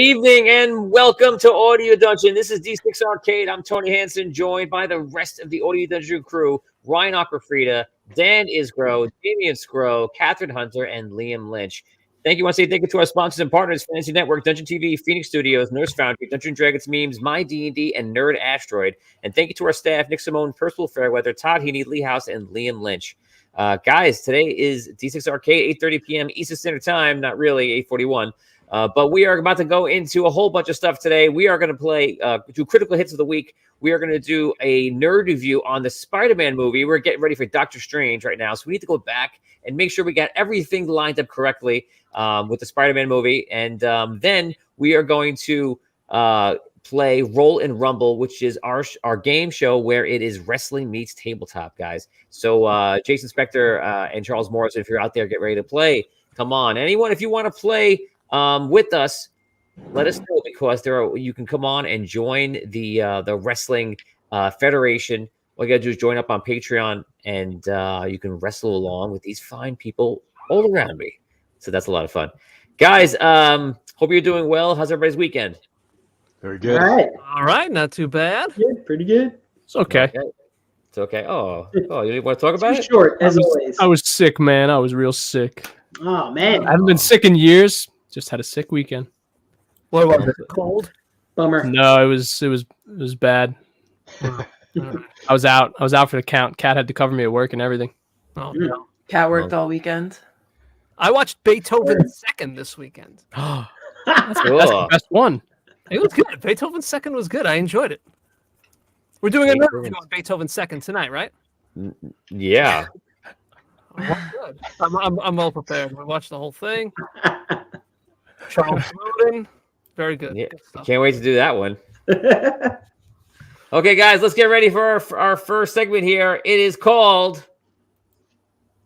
evening and welcome to Audio Dungeon. This is D6 Arcade. I'm Tony Hansen, joined by the rest of the Audio Dungeon crew: Ryan Aquafrida, Dan Isgro, Damian Scrow, Catherine Hunter, and Liam Lynch. Thank you. I want to say thank you to our sponsors and partners: Fantasy Network, Dungeon TV, Phoenix Studios, Nurse Foundry, Dungeon Dragons Memes, My D&D, and Nerd Asteroid. And thank you to our staff: Nick Simone, Percival Fairweather, Todd Heaney, Lee House, and Liam Lynch. Guys, today is D6 Arcade, 8:30 p.m. Eastern Standard Time. Not really, 8:41. But we are about to go into a whole bunch of stuff today. We are going to do critical hits of the week. We are going to do a nerd review on the Spider-Man movie. We're getting ready for Doctor Strange right now. So we need to go back and make sure we got everything lined up correctly with the Spider-Man movie. And then we are going to play Roll and Rumble, which is our game show where it is wrestling meets tabletop, guys. So Jason Spector and Charles Morrison, if you're out there, get ready to play. Come on. Anyone, if you want to play with us, let us know, because you can come on and join the Wrestling Federation. All you gotta do is join up on Patreon, and you can wrestle along with these fine people all around me. So that's a lot of fun, guys. Hope you're doing well. How's everybody's weekend? Very good. All right, not too bad. Good, pretty good. It's okay. It's okay. Oh, you didn't want to talk about it? Short, as always. I was sick, man. I was real sick. Oh man, I haven't been sick in years. Just had a sick weekend. What was it? Cold? Bummer. No, it was bad. I was out for the count. Cat had to cover me at work and everything. Oh no. Cat worked all weekend. I watched Beethoven's Second this weekend. That's the best one. It was good. Beethoven's Second was good. I enjoyed it. We're doing another review on Beethoven's Second tonight, right? Yeah. Good. I'm well prepared. We watched the whole thing. Charles Grodin, very good. Yeah, good can't wait to do that one. Okay, guys, let's get ready for our first segment here. It is called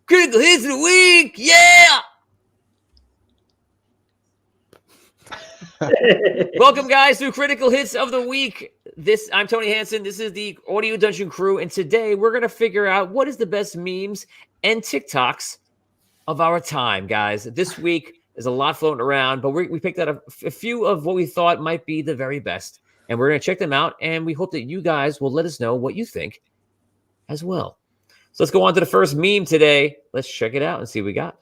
Critical Hits of the Week. Yeah! Welcome, guys, to Critical Hits of the Week. I'm Tony Hansen. This is the Audio Dungeon crew, and today we're going to figure out what is the best memes and TikToks of our time, guys. This week, there's a lot floating around, but we picked out a few of what we thought might be the very best, and we're going to check them out, and we hope that you guys will let us know what you think as well. So let's go on to the first meme today. Let's check it out and see what we got.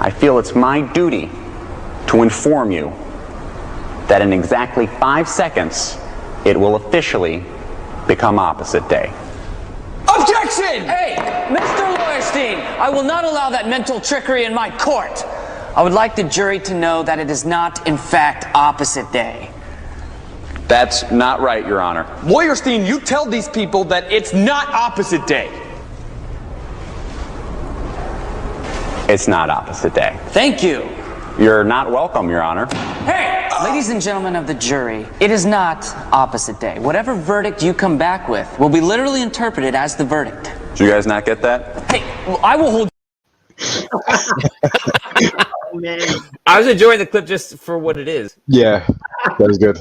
I feel it's my duty to inform you that in exactly 5 seconds, it will officially become opposite day. Objection! Hey, Mr. Loyerstein, I will not allow that mental trickery in my court. I would like the jury to know that it is not, in fact, opposite day. That's not right, Your Honor. Loyerstein, you tell these people that it's not opposite day. It's not opposite day. Thank you. You're not welcome, Your Honor. Hey! Ladies and gentlemen of the jury, it is not opposite day. Whatever verdict you come back with will be literally interpreted as the verdict. Did you guys not get that? Hey, I will hold... I was enjoying the clip just for what it is. Yeah, that was good.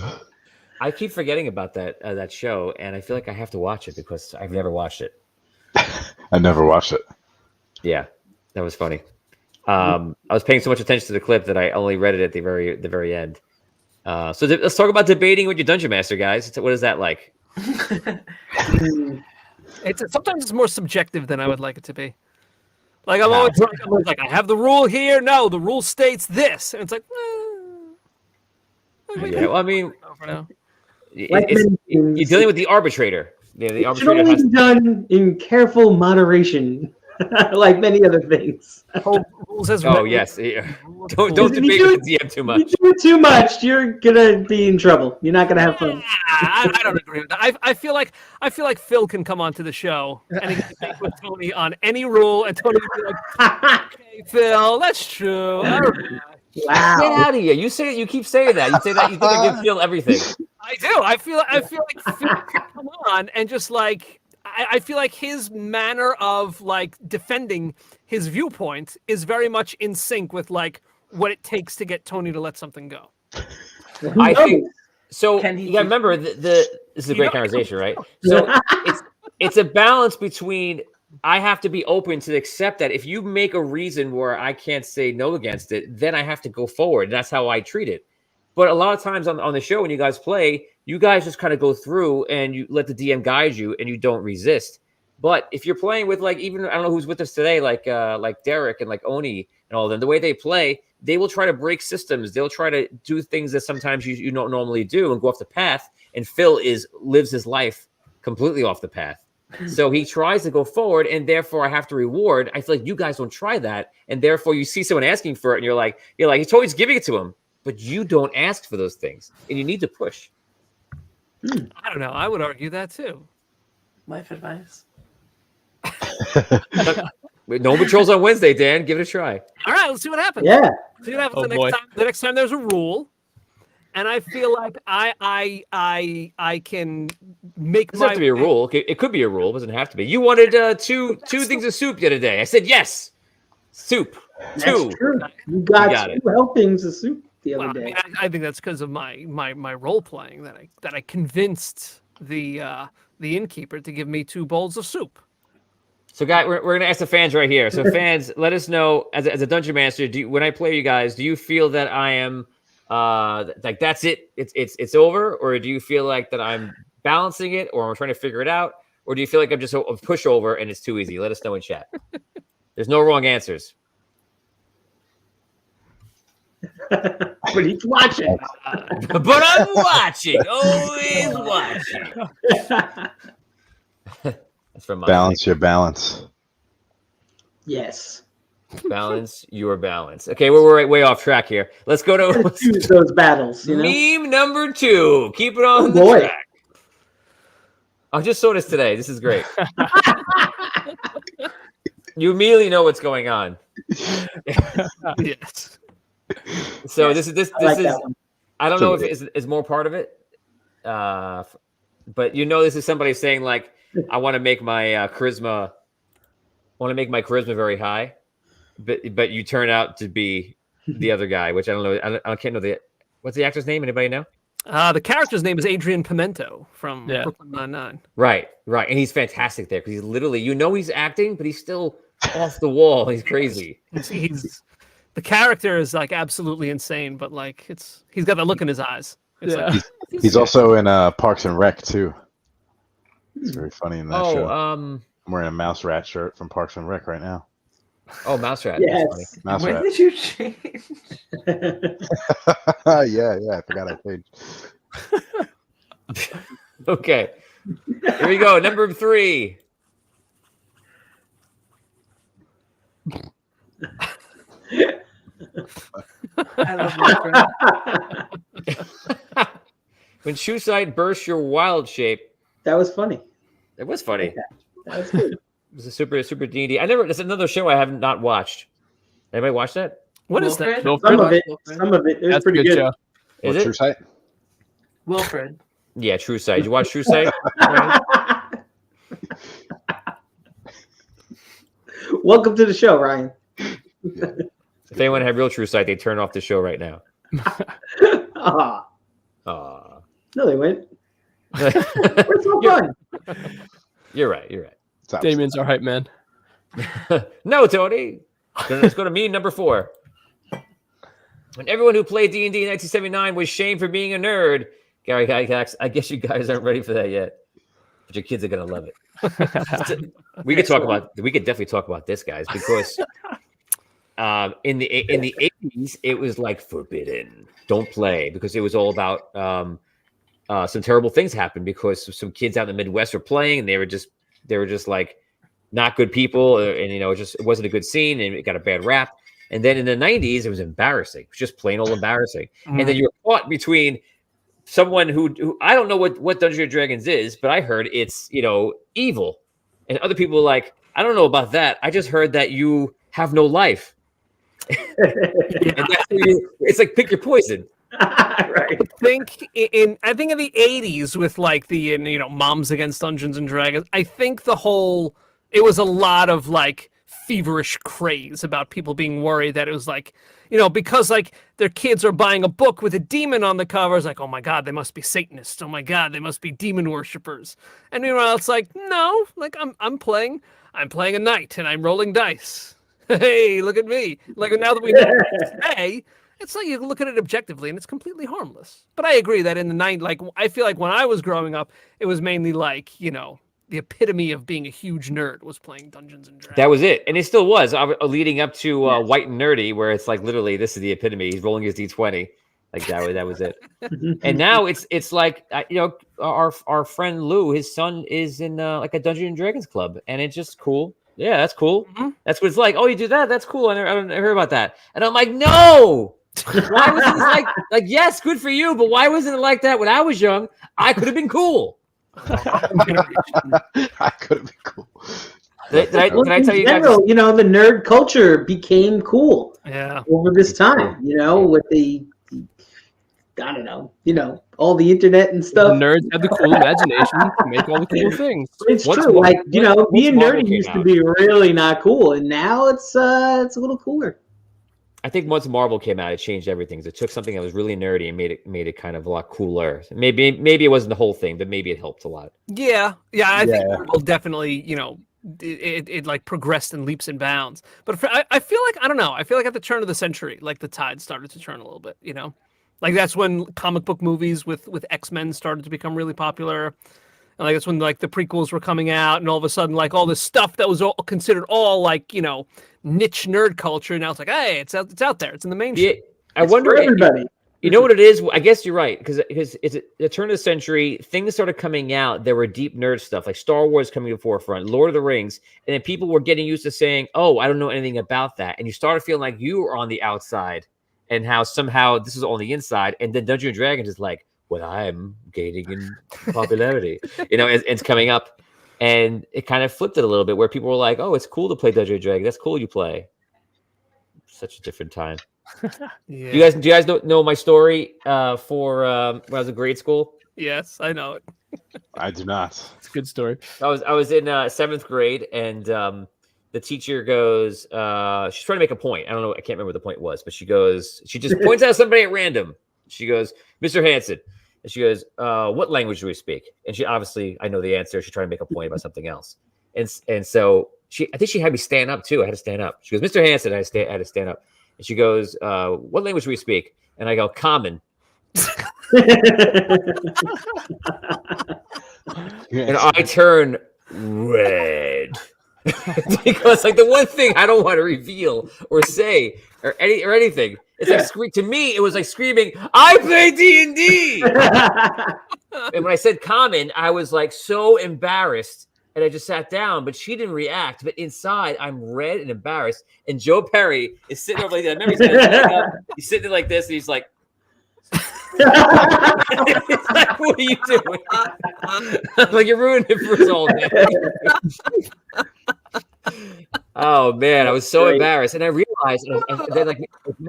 I keep forgetting about that show, and I feel like I have to watch it because I've never watched it. I never watched it. Yeah, that was funny. I was paying so much attention to the clip that I only read it at the very end. So let's talk about debating with your dungeon master, guys. What is that like? Sometimes it's more subjective than I would like it to be. Like I'm always like, I have the rule here. No, the rule states this, and it's like, yeah. Well, I mean, you're dealing with the arbitrator. Yeah, the arbitrator should only be done in careful moderation, like many other things. Yes. Don't debate with the DM too much. If you do it too much, you're gonna be in trouble. You're not gonna have fun. I don't agree with that. I feel like Phil can come onto the show and he can speak with Tony on any rule, and Tony would be like, "Okay, Phil, that's true." All right. Wow. Get out of here! You keep saying that. You say that you think I give Phil everything. I do. I feel like Phil can come on and just like. I feel like his manner of like defending his viewpoint is very much in sync with like what it takes to get Tony to let something go. I think so. You gotta remember this is a great conversation, right? So it's a balance between I have to be open to accept that if you make a reason where I can't say no against it, then I have to go forward. That's how I treat it. But a lot of times on the show when you guys play, you guys just kind of go through and you let the DM guide you and you don't resist. But if you're playing with like even I don't know who's with us today, like Derek and like Oni and all of them, the way they play, they will try to break systems. They'll try to do things that sometimes you don't normally do and go off the path. And Phil lives his life completely off the path. So he tries to go forward, and therefore I have to reward. I feel like you guys don't try that, and therefore you see someone asking for it, and you're like he's always giving it to him, but you don't ask for those things, and you need to push. I don't know. I would argue that too. Life advice. No patrols on Wednesday, Dan. Give it a try. All right, let's see what happens. Yeah. See what happens Oh, the next time there's a rule. And I feel like I can make It doesn't have to be a rule. It could be a rule. It doesn't have to be. You wanted two things of soup the other day. I said yes. Soup. That's Two. true. You got it. 2 helpings of soup the other Well, day. I think that's because of my role playing that I convinced the innkeeper to give me 2 bowls of soup. So, guys, we're going to ask the fans right here. So, fans, let us know as a dungeon master. When I play you guys, do you feel that I am like that's it? It's over, or do you feel like that I'm balancing it, or I'm trying to figure it out, or do you feel like I'm just a pushover and it's too easy? Let us know in chat. There's no wrong answers. But he's watching. But I'm watching, always watching. That's from my Balance your balance. Yes. balance your balance. Okay, we're way off track here. Let's go to Choose those battles. You know? meme number 2. Keep it on the boy. track. I just saw this today. This is great. You immediately know what's going on. Yes. So Yes, this I like is. that one. I don't know if it's more part of it, but this is somebody saying like, I want to make my charisma. I want to make my charisma very high, but you turn out to be the other guy, which I don't know. I can't know what's the actor's name? Anybody know? The character's name is Adrian Pimento from Yeah. Brooklyn Nine-Nine. Right, and he's fantastic there because he's literally, he's acting, but he's still off the wall. He's crazy. He's the character is like absolutely insane, but like he's got that look in his eyes. It's Yeah. like, He's also in Parks and Rec too. He's very funny in that show. I'm wearing a Mouse Rat shirt from Parks and Rec right now. Mouse Rat. Yes. Mouse When Rat. did you change? yeah, I forgot I changed. Okay, here we go. Number 3. I love my friend. When Shoe Sight bursts your wild shape. That was funny. It was funny. That was good. It was a super D&D. That's another show I have not watched. Anybody watch that? what is that? Wilfred? Some of it was That's a pretty good good. show. Is True it? Sight? Wilfred. Yeah, True Sight. Did you watch True Sight? Welcome to the show, Ryan. If anyone had real True Sight, they'd turn off the show right now. Ah, Aw. no, they went. It's so fun. You're right. It's out. Damien's our hype man. No, Tony. Let's go to meme number 4. When everyone who played D&D in 1979 was shamed for being a nerd. Gary Gygax, I guess you guys aren't ready for that yet. But your kids are going to love it. We could definitely talk about this, guys, because in the 80s, it was like forbidden. Don't play, because it was all about some terrible things happened because some kids out in the Midwest were playing, and they were just like not good people, and it wasn't a good scene, and it got a bad rap. And then in the 90s, it was embarrassing. It was just plain old embarrassing. And then you were caught between someone who I don't know what Dungeons and Dragons is, but I heard it's evil, and other people were like, I don't know about that. I just heard that you have no life. And that's it's like pick your poison. Right. I think in the 80s with like the Moms Against Dungeons and Dragons, I think it was a lot of like feverish craze about people being worried that it was like, because like their kids are buying a book with a demon on the cover. It's like, oh my God, they must be Satanists. Oh my God, they must be demon worshippers. And meanwhile, it's like, no, like I'm playing a knight and I'm rolling dice. Hey, look at me. Like now that we know what to say, it's like you look at it objectively and it's completely harmless. But I agree that in the 90s, like I feel like when I was growing up, it was mainly like, the epitome of being a huge nerd was playing Dungeons and Dragons. That was it. And it still was leading up to White and Nerdy, where it's like literally this is the epitome. He's rolling his D20. Like that was it. And now it's like, our friend Lou, his son is in like a Dungeons and Dragons club, and it's just cool. Yeah, that's cool. Mm-hmm. That's what it's like. Oh, you do that? That's cool. I don't hear about that. And I'm like, no. Why wasn't it like yes, good for you, but why wasn't it like that when I was young? I could have been cool. I could have been cool. Can I tell you guys? The nerd culture became cool. Yeah. Over this time, with the, I don't know, all the internet and stuff. The nerds have the cool imagination to make all the cool things. It's true. Being nerdy used to be really not cool, and now it's a little cooler. I think once Marvel came out, it changed everything. It took something that was really nerdy and made it kind of a lot cooler. Maybe it wasn't the whole thing, but maybe it helped a lot. Yeah. I think Marvel definitely, it like progressed in leaps and bounds. But I feel like, I don't know. I feel like at the turn of the century, like the tide started to turn a little bit. Like that's when comic book movies with X-Men started to become really popular. And like that's when like the prequels were coming out, and all of a sudden like all this stuff that was all considered all like niche nerd culture, now it's like, hey, it's out there, it's in the mainstream. Yeah, I wonder, everybody. You know what it is? I guess you're right, because it's the turn of the century. Things started coming out. There were deep nerd stuff like Star Wars coming to the forefront, Lord of the Rings, and then people were getting used to saying, "Oh, I don't know anything about that," and you started feeling like you were on the outside, and how somehow this is on the inside. And then Dungeons and Dragons is like, "Well, I'm gaining in popularity," it's coming up. And it kind of flipped it a little bit, where people were like, "Oh, it's cool to play Dungeons and Dragons. That's cool. You play." Such a different time. Yeah. Do you guys know my story for when I was in grade school? Yes, I know it. I do not. It's a good story. I was in 7th grade, and the teacher goes, she's trying to make a point. I don't know. I can't remember what the point was, but she just points out somebody at random. She goes, "Mr. Hansen." And she goes, "What language do we speak?" And she obviously, I know the answer. She's trying to make a point about something else. And so I think she had me stand up too. I had to stand up. She goes, "Mr. Hansen," I had to stand up. And she goes, "What language do we speak?" And I go, "Common." And I turn red. Because like the one thing I don't want to reveal or say or anything. It's like to me, it was like screaming, "I play D&D." And when I said "common," I was like so embarrassed, and I just sat down. But she didn't react. But inside, I'm red and embarrassed. And Joe Perry is sitting over like that. I remember he's sitting there like this, and he's like, it's like, "What are you doing?" I'm like, "You're ruining it for us all, man." Oh man, I was so embarrassed, and I realized, and then like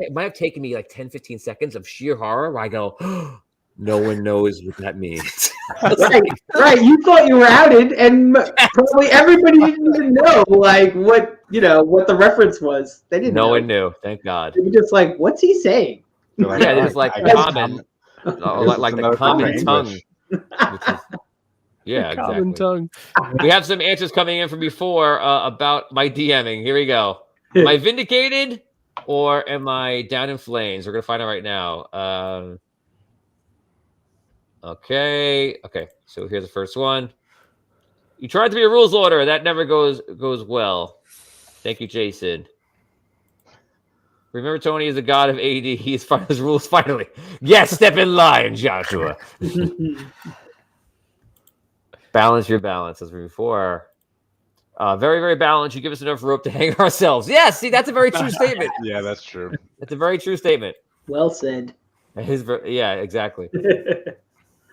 it might have taken me like 10-15 seconds of sheer horror where I go, "Oh, no one knows what that means." Right. You thought you were outed, and probably everybody didn't even know like what the reference was. They didn't. No one knew. Thank God. They were just like, "What's he saying?" Yeah, it was like common, like the common tongue. Yeah, exactly. Common tongue. We have some answers coming in from before about my DMing. Here we go. Am I vindicated or am I down in flames? We're gonna find out right now. Okay. So here's the first one. You tried to be a rules order. That never goes well. Thank you, Jason. Remember, Tony is the god of AD. He's found his rules finally. Yes, step in line, Joshua. Balance your balance, as before. Very, very balanced. You give us enough rope to hang ourselves. Yes, see, that's a very true statement. Yeah, that's true. That's a very true statement. Well said. Yeah, exactly.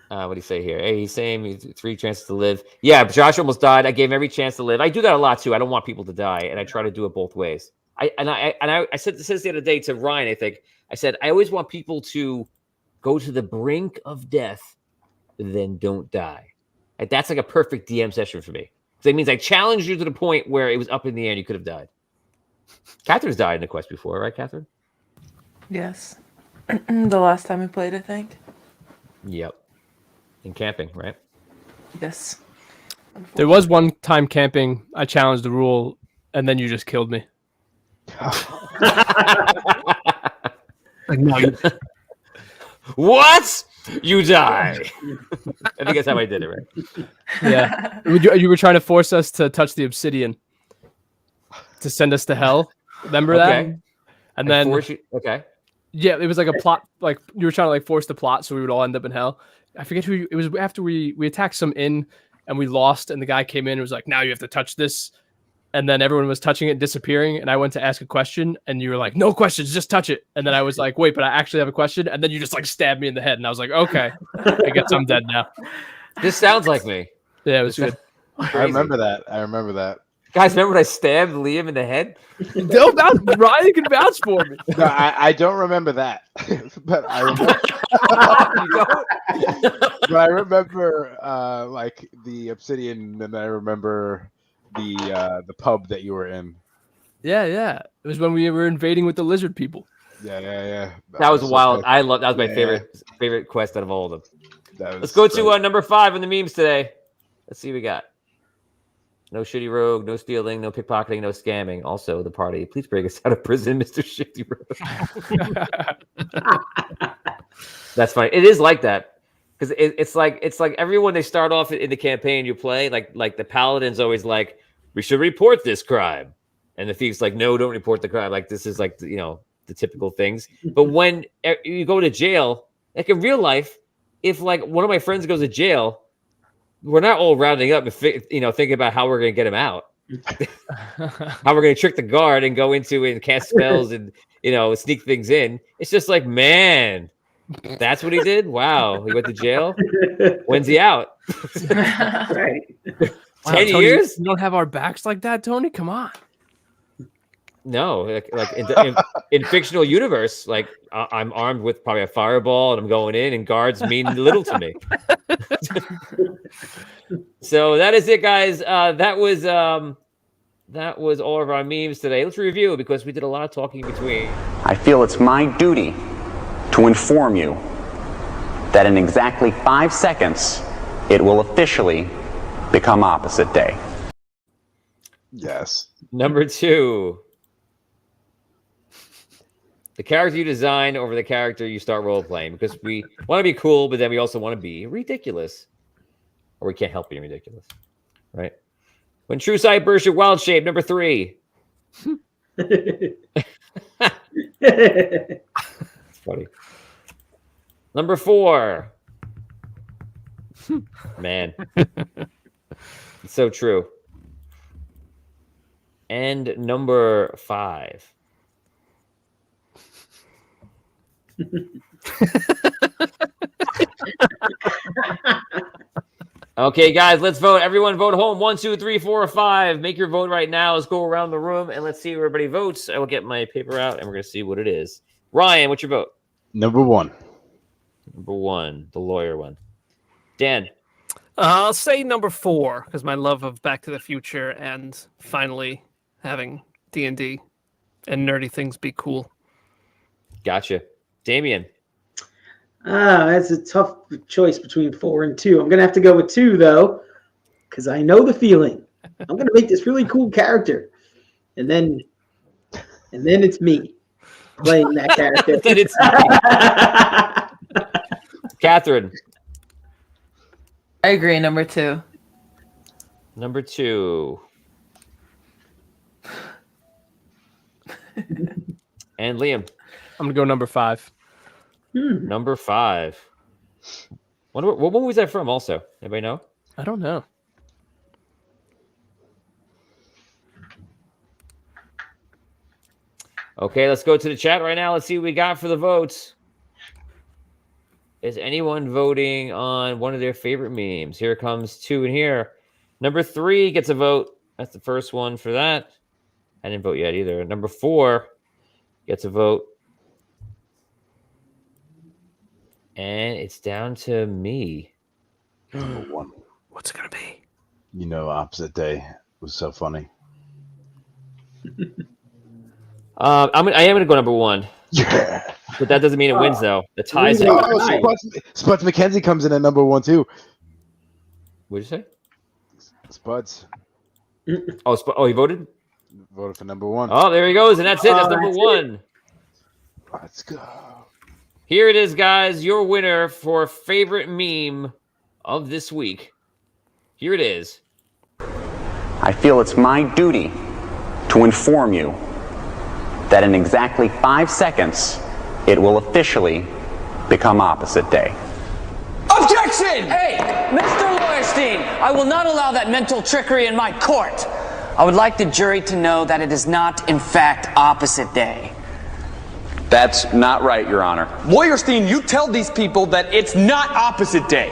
What do you say here? Hey, he's saying 3 chances to live. Yeah, Josh almost died. I gave him every chance to live. I do that a lot too. I don't want people to die, and I try to do it both ways. I said this the other day to Ryan. I think I said I always want people to go to the brink of death, then don't die. Like, that's like a perfect DM session for me. So it means I challenged you to the point where it was up in the air and you could have died. Catherine's died in the quest before, right, Catherine? Yes. The last time we played, I think. Yep. In camping, right? Yes. There was one time camping, I challenged the rule, and then you just killed me. Like, no, What? You die. I think that's how I did it, right? Yeah. You were trying to force us to touch the obsidian to send us to hell. Remember that? Okay. And then okay. yeah, it was like a plot. Like you were trying to like force the plot, so we would all end up in hell. I forget who it was. After we attacked some inn and we lost, and the guy came in and was like, "Now you have to touch this." And then everyone was touching it, disappearing. And I went to ask a question, and you were like, "No questions, just touch it." And then I was like, "Wait, but I actually have a question." And then you just like stabbed me in the head, and I was like, "Okay, I guess I'm dead now." This sounds like me. Yeah, it was good. I remember that. Guys, remember when I stabbed Liam in the head? No, Ryan can vouch for me. No, I don't remember that, but I remember. But I remember like the obsidian, and I remember the pub that you were in. Yeah. It was when we were invading with the lizard people. Yeah. That was so wild. good. That was my favorite quest out of all of them. Let's go to number 5 in the memes today. Let's see what we got. No shitty rogue, no stealing, no pickpocketing, no scamming. Also, the party. Please break us out of prison, Mr. Shitty Rogue. That's funny. It is like that. Because it's like everyone, they start off in the campaign you play, like the paladin's always like, we should report this crime. And the thief's like, no, don't report the crime. Like, this is like, the typical things. But when you go to jail, like in real life, if like one of my friends goes to jail, we're not all rounding up and thinking about how we're going to get him out. How we're going to trick the guard and go into and cast spells and, sneak things in. It's just like, man, that's what he did? Wow. He went to jail? When's he out? Right. 10 Tony, years? You don't have our backs like that, Tony? Come on. No, like in fictional universe, like I'm armed with probably a fireball and I'm going in, and guards mean little to me. So that is it, guys. That was all of our memes today. Let's review because we did a lot of talking in between. I feel it's my duty to inform you that in exactly 5 seconds, it will officially become opposite day. Yes. Number 2. The character you design over the character you start role-playing, because we want to be cool, but then we also want to be ridiculous. Or we can't help being ridiculous, right? When true sight bursts your wild shape, number 3. It's funny. Number 4. Man. It's so true. And number 5. Okay, guys, let's vote. Everyone vote home. 1, 2, 3, 4, or 5. Make your vote right now. Let's go around the room and let's see where everybody votes. I will get my paper out and we're going to see what it is. Ryan, what's your vote? Number 1. Number 1, the lawyer one. Dan? I'll say number 4 because my love of Back to the Future and finally having D&D and nerdy things be cool. Gotcha. Damien? That's a tough choice between 4 and 2. I'm going to have to go with 2, though, because I know the feeling. I'm going to make this really cool character. And then it's me playing that character. Then it's me. Catherine? I agree. Number 2. Number 2. And Liam? I'm going to go number 5. Number 5. What movie was that from also? Anybody know? I don't know. Okay, let's go to the chat right now. Let's see what we got for the votes. Is anyone voting on one of their favorite memes? Here comes 2 in here. Number 3 gets a vote. That's the first one for that. I didn't vote yet either. Number 4 gets a vote. And it's down to me. Number 1. What's it going to be? Opposite day was so funny. I am going to go number 1. Yeah. But that doesn't mean it wins, though. The ties. Spuds McKenzie comes in at number 1 too. What'd you say? Spuds Oh, he voted? voted for number 1. Oh, there he goes, and that's it. That's number 1. Let's go. Here it is, guys. Your winner for favorite meme of this week. Here it is. I feel it's my duty to inform you that in exactly 5 seconds, it will officially become opposite day. Objection! Hey, Mr. Loyerstein, I will not allow that mental trickery in my court. I would like the jury to know that it is not, in fact, opposite day. That's not right, Your Honor. Loyerstein, you tell these people that it's not opposite day.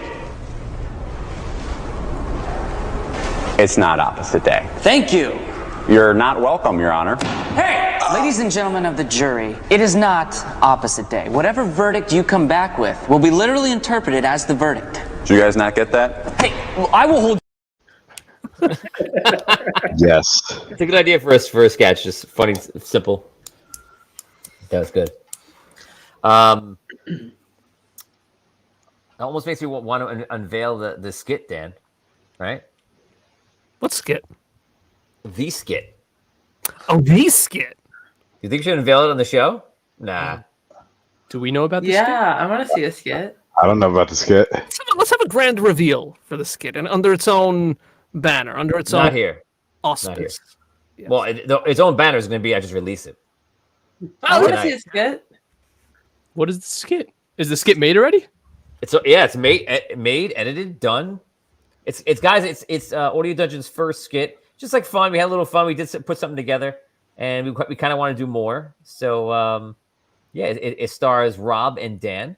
It's not opposite day. Thank you. You're not welcome, Your Honor. Hey! Ladies and gentlemen of the jury, it is not opposite day. Whatever verdict you come back with will be literally interpreted as the verdict. Did you guys not get that? Hey, I will hold... Yes. It's a good idea for a sketch. Just funny, simple. That was good. It almost makes me want to unveil the skit, Dan. Right? What skit? The skit. Oh, the skit. You think we should unveil it on the show? Nah. Do we know about this? Yeah, I want to see a skit. I don't know about the skit. Let's have a grand reveal for the skit, and under its own banner, under its Not own here. auspice. Yes. Well, its own banner is going to be I just release it. I want to Tonight. see a skit. What is the skit? Is the skit made already? It's made, edited, done. It's Audio Dungeon's first skit. Just like fun. We had a little fun. We did put something together, and we kind of want to do more. So it stars Rob and Dan,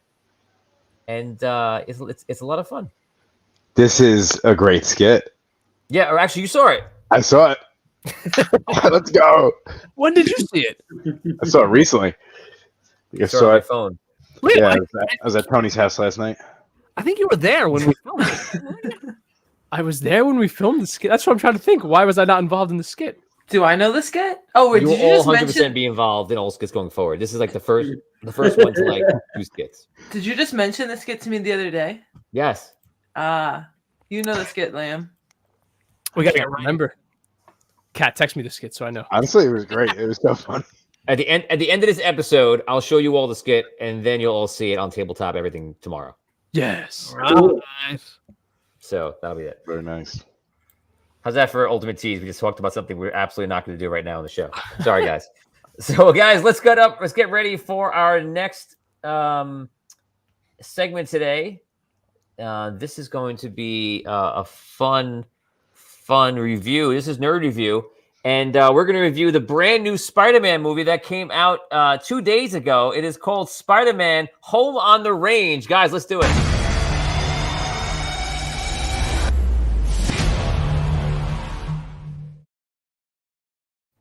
and it's a lot of fun. This is a great skit. Yeah, or actually, you saw it. I saw it. Let's go. When did you see it? I saw it recently. I Saw it saw on my it. phone. Wait, Yeah, I was at Tony's house last night. I think you were there when we filmed it. I was there when we filmed the skit. That's what I'm trying to think. Why was I not involved in the skit? Do I know the skit? Oh, wait, You did will you all just 100% mention? be involved in all skits going forward. This is like the first one to like do skits. Did you just mention the skit to me the other day? Yes. You know the skit, Liam. We I got to can't get right. remember. Kat, text me the skit so I know. Honestly, it was great. It was so fun. At the end of this episode, I'll show you all the skit, and then you'll all see it on Tabletop Everything tomorrow. Yes. Right. So that'll be it. Very nice. How's that for Ultimate Tease? We just talked about something we're absolutely not going to do right now on the show. Sorry, guys. So, guys, let's get ready for our next segment today. This is going to be a fun review. This is Nerd Review. And we're going to review the brand new Spider-Man movie that came out 2 days ago. It is called Spider-Man Home on the Range. Guys, let's do it.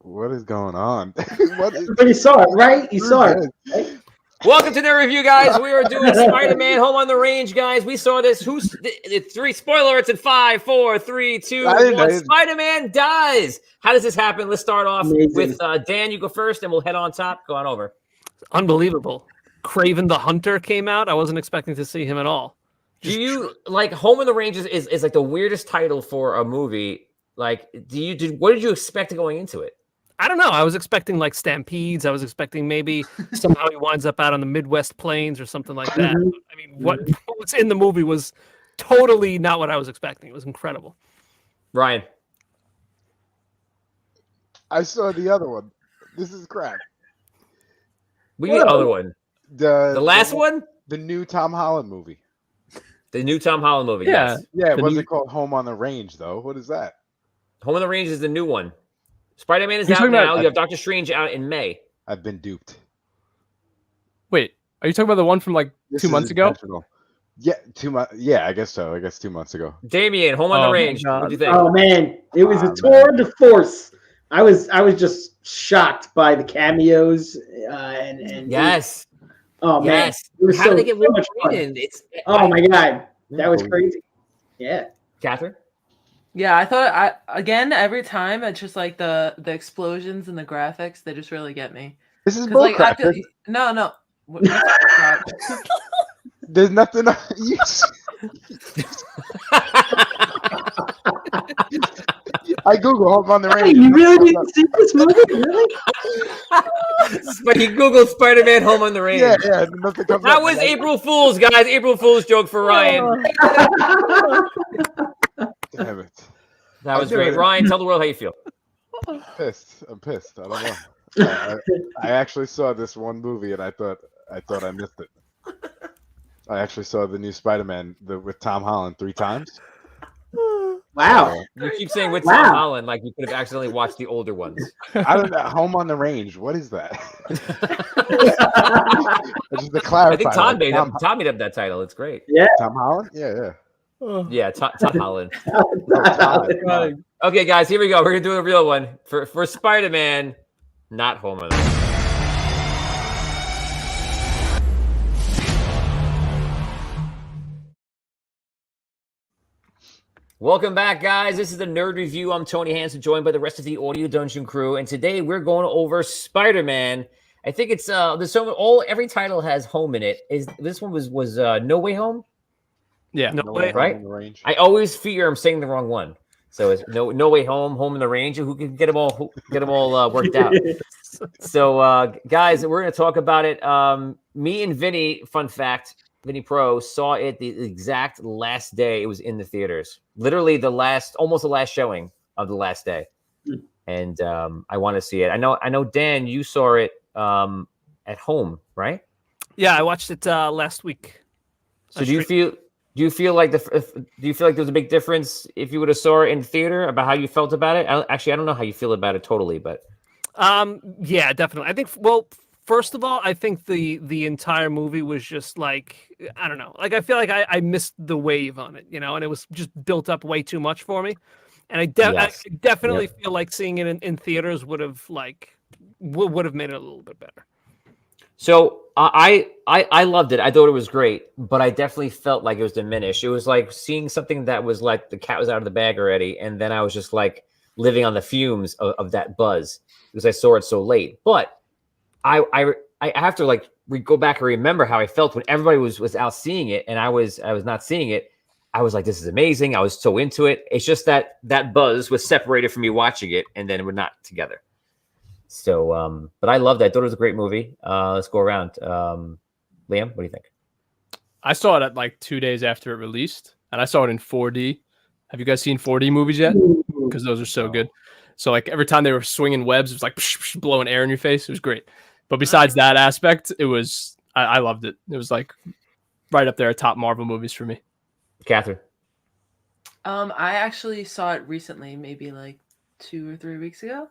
What is going on? But you saw it, right? You saw it. Right? Welcome to the review, guys. We are doing Spider-Man Home on the Range, guys. We saw this. It's three spoiler. It's in 5, 4, 3, 2, 1. Spider-Man dies. How does this happen? Let's start off with Dan. You go first, and we'll head on top. Go on over. Unbelievable. Craven the Hunter came out. I wasn't expecting to see him at all. Do you like Home on the Range is like the weirdest title for a movie? Like, what did you expect going into it? I don't know. I was expecting like stampedes. I was expecting maybe somehow he winds up out on the Midwest plains or something like that. I mean, what's in the movie was totally not what I was expecting. It was incredible. Ryan. I saw the other one. This is crap. We need the other one. The last one? The new Tom Holland movie. The new Tom Holland movie, Yeah. yes. Yeah, it wasn't called Home on the Range, though. What is that? Home on the Range is the new one. Spider-Man is You're out talking now. about- You have Doctor Strange out in May. I've been duped. Wait, are you talking about the one from like This 2 is months ago? intentional. Yeah, 2 months. Yeah, I guess so. I guess 2 months ago. Damien, Home on the Oh, my Range. God. What do you think? Oh man, it was a tour de force. I was just shocked by the cameos and Yes. oh man, Yes. it was How so, did they get so much fun. Wolverine in? Oh my god, that was crazy. Yeah. Catherine? Yeah, I thought again every time it's just like the explosions and the graphics they just really get me. This is 'Cause, like, I bullcrap. feel, no. What- crap. There's nothing. I Google Home on the Hey, Range. you really didn't see this movie? Really? But he Googled Spider-Man Home on the Range. Yeah, nothing comes That up. was April Fool's, guys. April Fool's joke for Ryan. Damn it. That was great. Ryan, tell the world how you feel. I'm pissed. I don't know. I actually saw this one movie and I thought I missed it. I actually saw the new Spider-Man with Tom Holland 3 times. Wow. You keep saying with Tom Holland like you could have accidentally watched the older ones. I don't know. Home on the Range. What is that? Just to clarify. I think Tom made up that title. It's great. Yeah. Tom Holland? Yeah. Yeah, Tom Holland. Okay, guys, here we go. We're gonna do a real one for Spider-Man, not Home on the Range. Welcome back, guys. This is the Nerd Review. I'm Tony Hansen, joined by the rest of the Audio Dungeon crew, and today we're going over Spider-Man. I think it's there's every title has home in it. This one was No Way Home? Yeah, No Way, right? I always fear I'm saying the wrong one. So it's No Way Home, Home in the Range. Who can get them all worked out? So guys, we're going to talk about it. Me and Vinny, fun fact, Vinny Pro saw it the exact last day it was in the theaters. Literally almost the last showing of the last day. And I want to see it. I know Dan, you saw it at home, right? Yeah, I watched it last week. So do you feel like there was a big difference if you would have saw it in theater about how you felt about it? I don't know how you feel about it totally, but yeah, definitely. I think first of all, I think the entire movie was just like, I don't know. Like, I feel like I missed the wave on it, and it was just built up way too much for me. And I definitely feel like seeing it in theaters would have made it a little bit better. So I loved it. I thought it was great, but I definitely felt like it was diminished. It was like seeing something that was like the cat was out of the bag already, and then I was just like living on the fumes of that buzz because I saw it so late. But I have to go back and remember how I felt when everybody was out seeing it and I was not seeing it. I was like, this is amazing. I was so into it. It's just that buzz was separated from me watching it, and then we're not together. So, but I loved it. I thought it was a great movie. Let's go around. Liam, what do you think? I saw it at like 2 days after it released, and I saw it in 4D. Have you guys seen 4D movies yet? Because those are so good. So like every time they were swinging webs, it was like blowing air in your face. It was great. But besides that aspect, it was I loved it. It was like right up there, top Marvel movies for me. Catherine. I actually saw it recently, maybe like 2 or 3 weeks ago.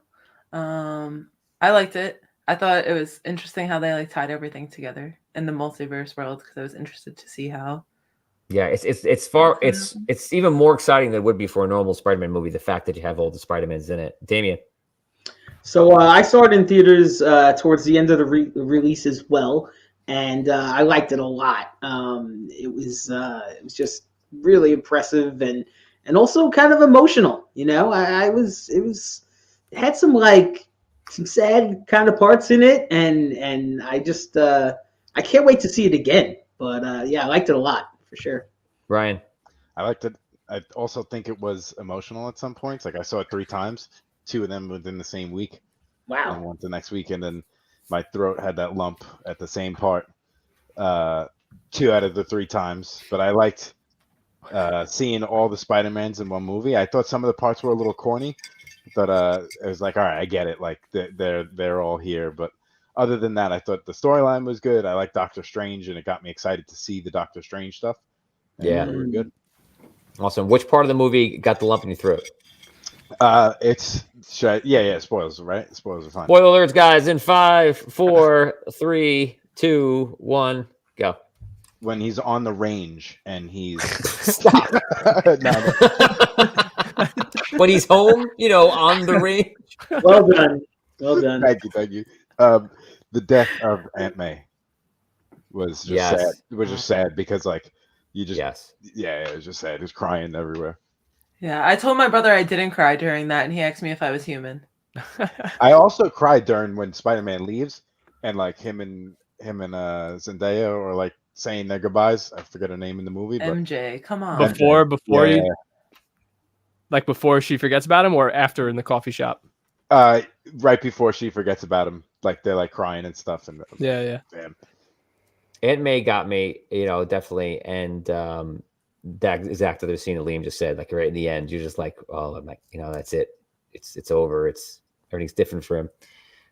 I liked it. I thought it was interesting how they tied everything together in the multiverse world because I was interested to see how. Yeah, it's even more exciting than it would be for a normal Spider-Man movie. The fact that you have all the Spider-Mans in it. Damien. So I saw it in theaters towards the end of the release as well, and I liked it a lot. It was just really impressive and also kind of emotional. It had some sad kind of parts in it, and I just I can't wait to see it again. But yeah, I liked it a lot for sure. Ryan. I liked it. I also think it was emotional at some points. Like I saw it 3 times, 2 of them within the same week. Wow. And once the next week, and then my throat had that lump at the same part 2 out of the 3 times. But I liked seeing all the Spider-Mans in one movie. I thought some of the parts were a little corny. But it was like, all right, I get it. Like they're all here. But other than that, I thought the storyline was good. I like Doctor Strange, and it got me excited to see the Doctor Strange stuff. Yeah, we were good. Awesome. Which part of the movie got the lump in your throat? Spoilers, right? Spoilers are fine. Spoiler alerts, guys. In 5, 4, 3, 2, 1, go. When he's on the range and he's stop. No. When he's home, on the range. Well done. Thank you. The death of Aunt May was just sad. It was just sad because it was just sad. He was crying everywhere. Yeah, I told my brother I didn't cry during that, and he asked me if I was human. I also cried during when Spider-Man leaves, and him and Zendaya are saying their goodbyes. I forget her name in the movie. But MJ, come on. Before she forgets about him, or after in the coffee shop? Right before she forgets about him. like they're like crying and stuff. And Yeah. man. Aunt May got me, definitely. And that exact other scene that Liam just said, like right in the end, you're just like, oh, I'm like, that's it. It's over. Everything's different for him.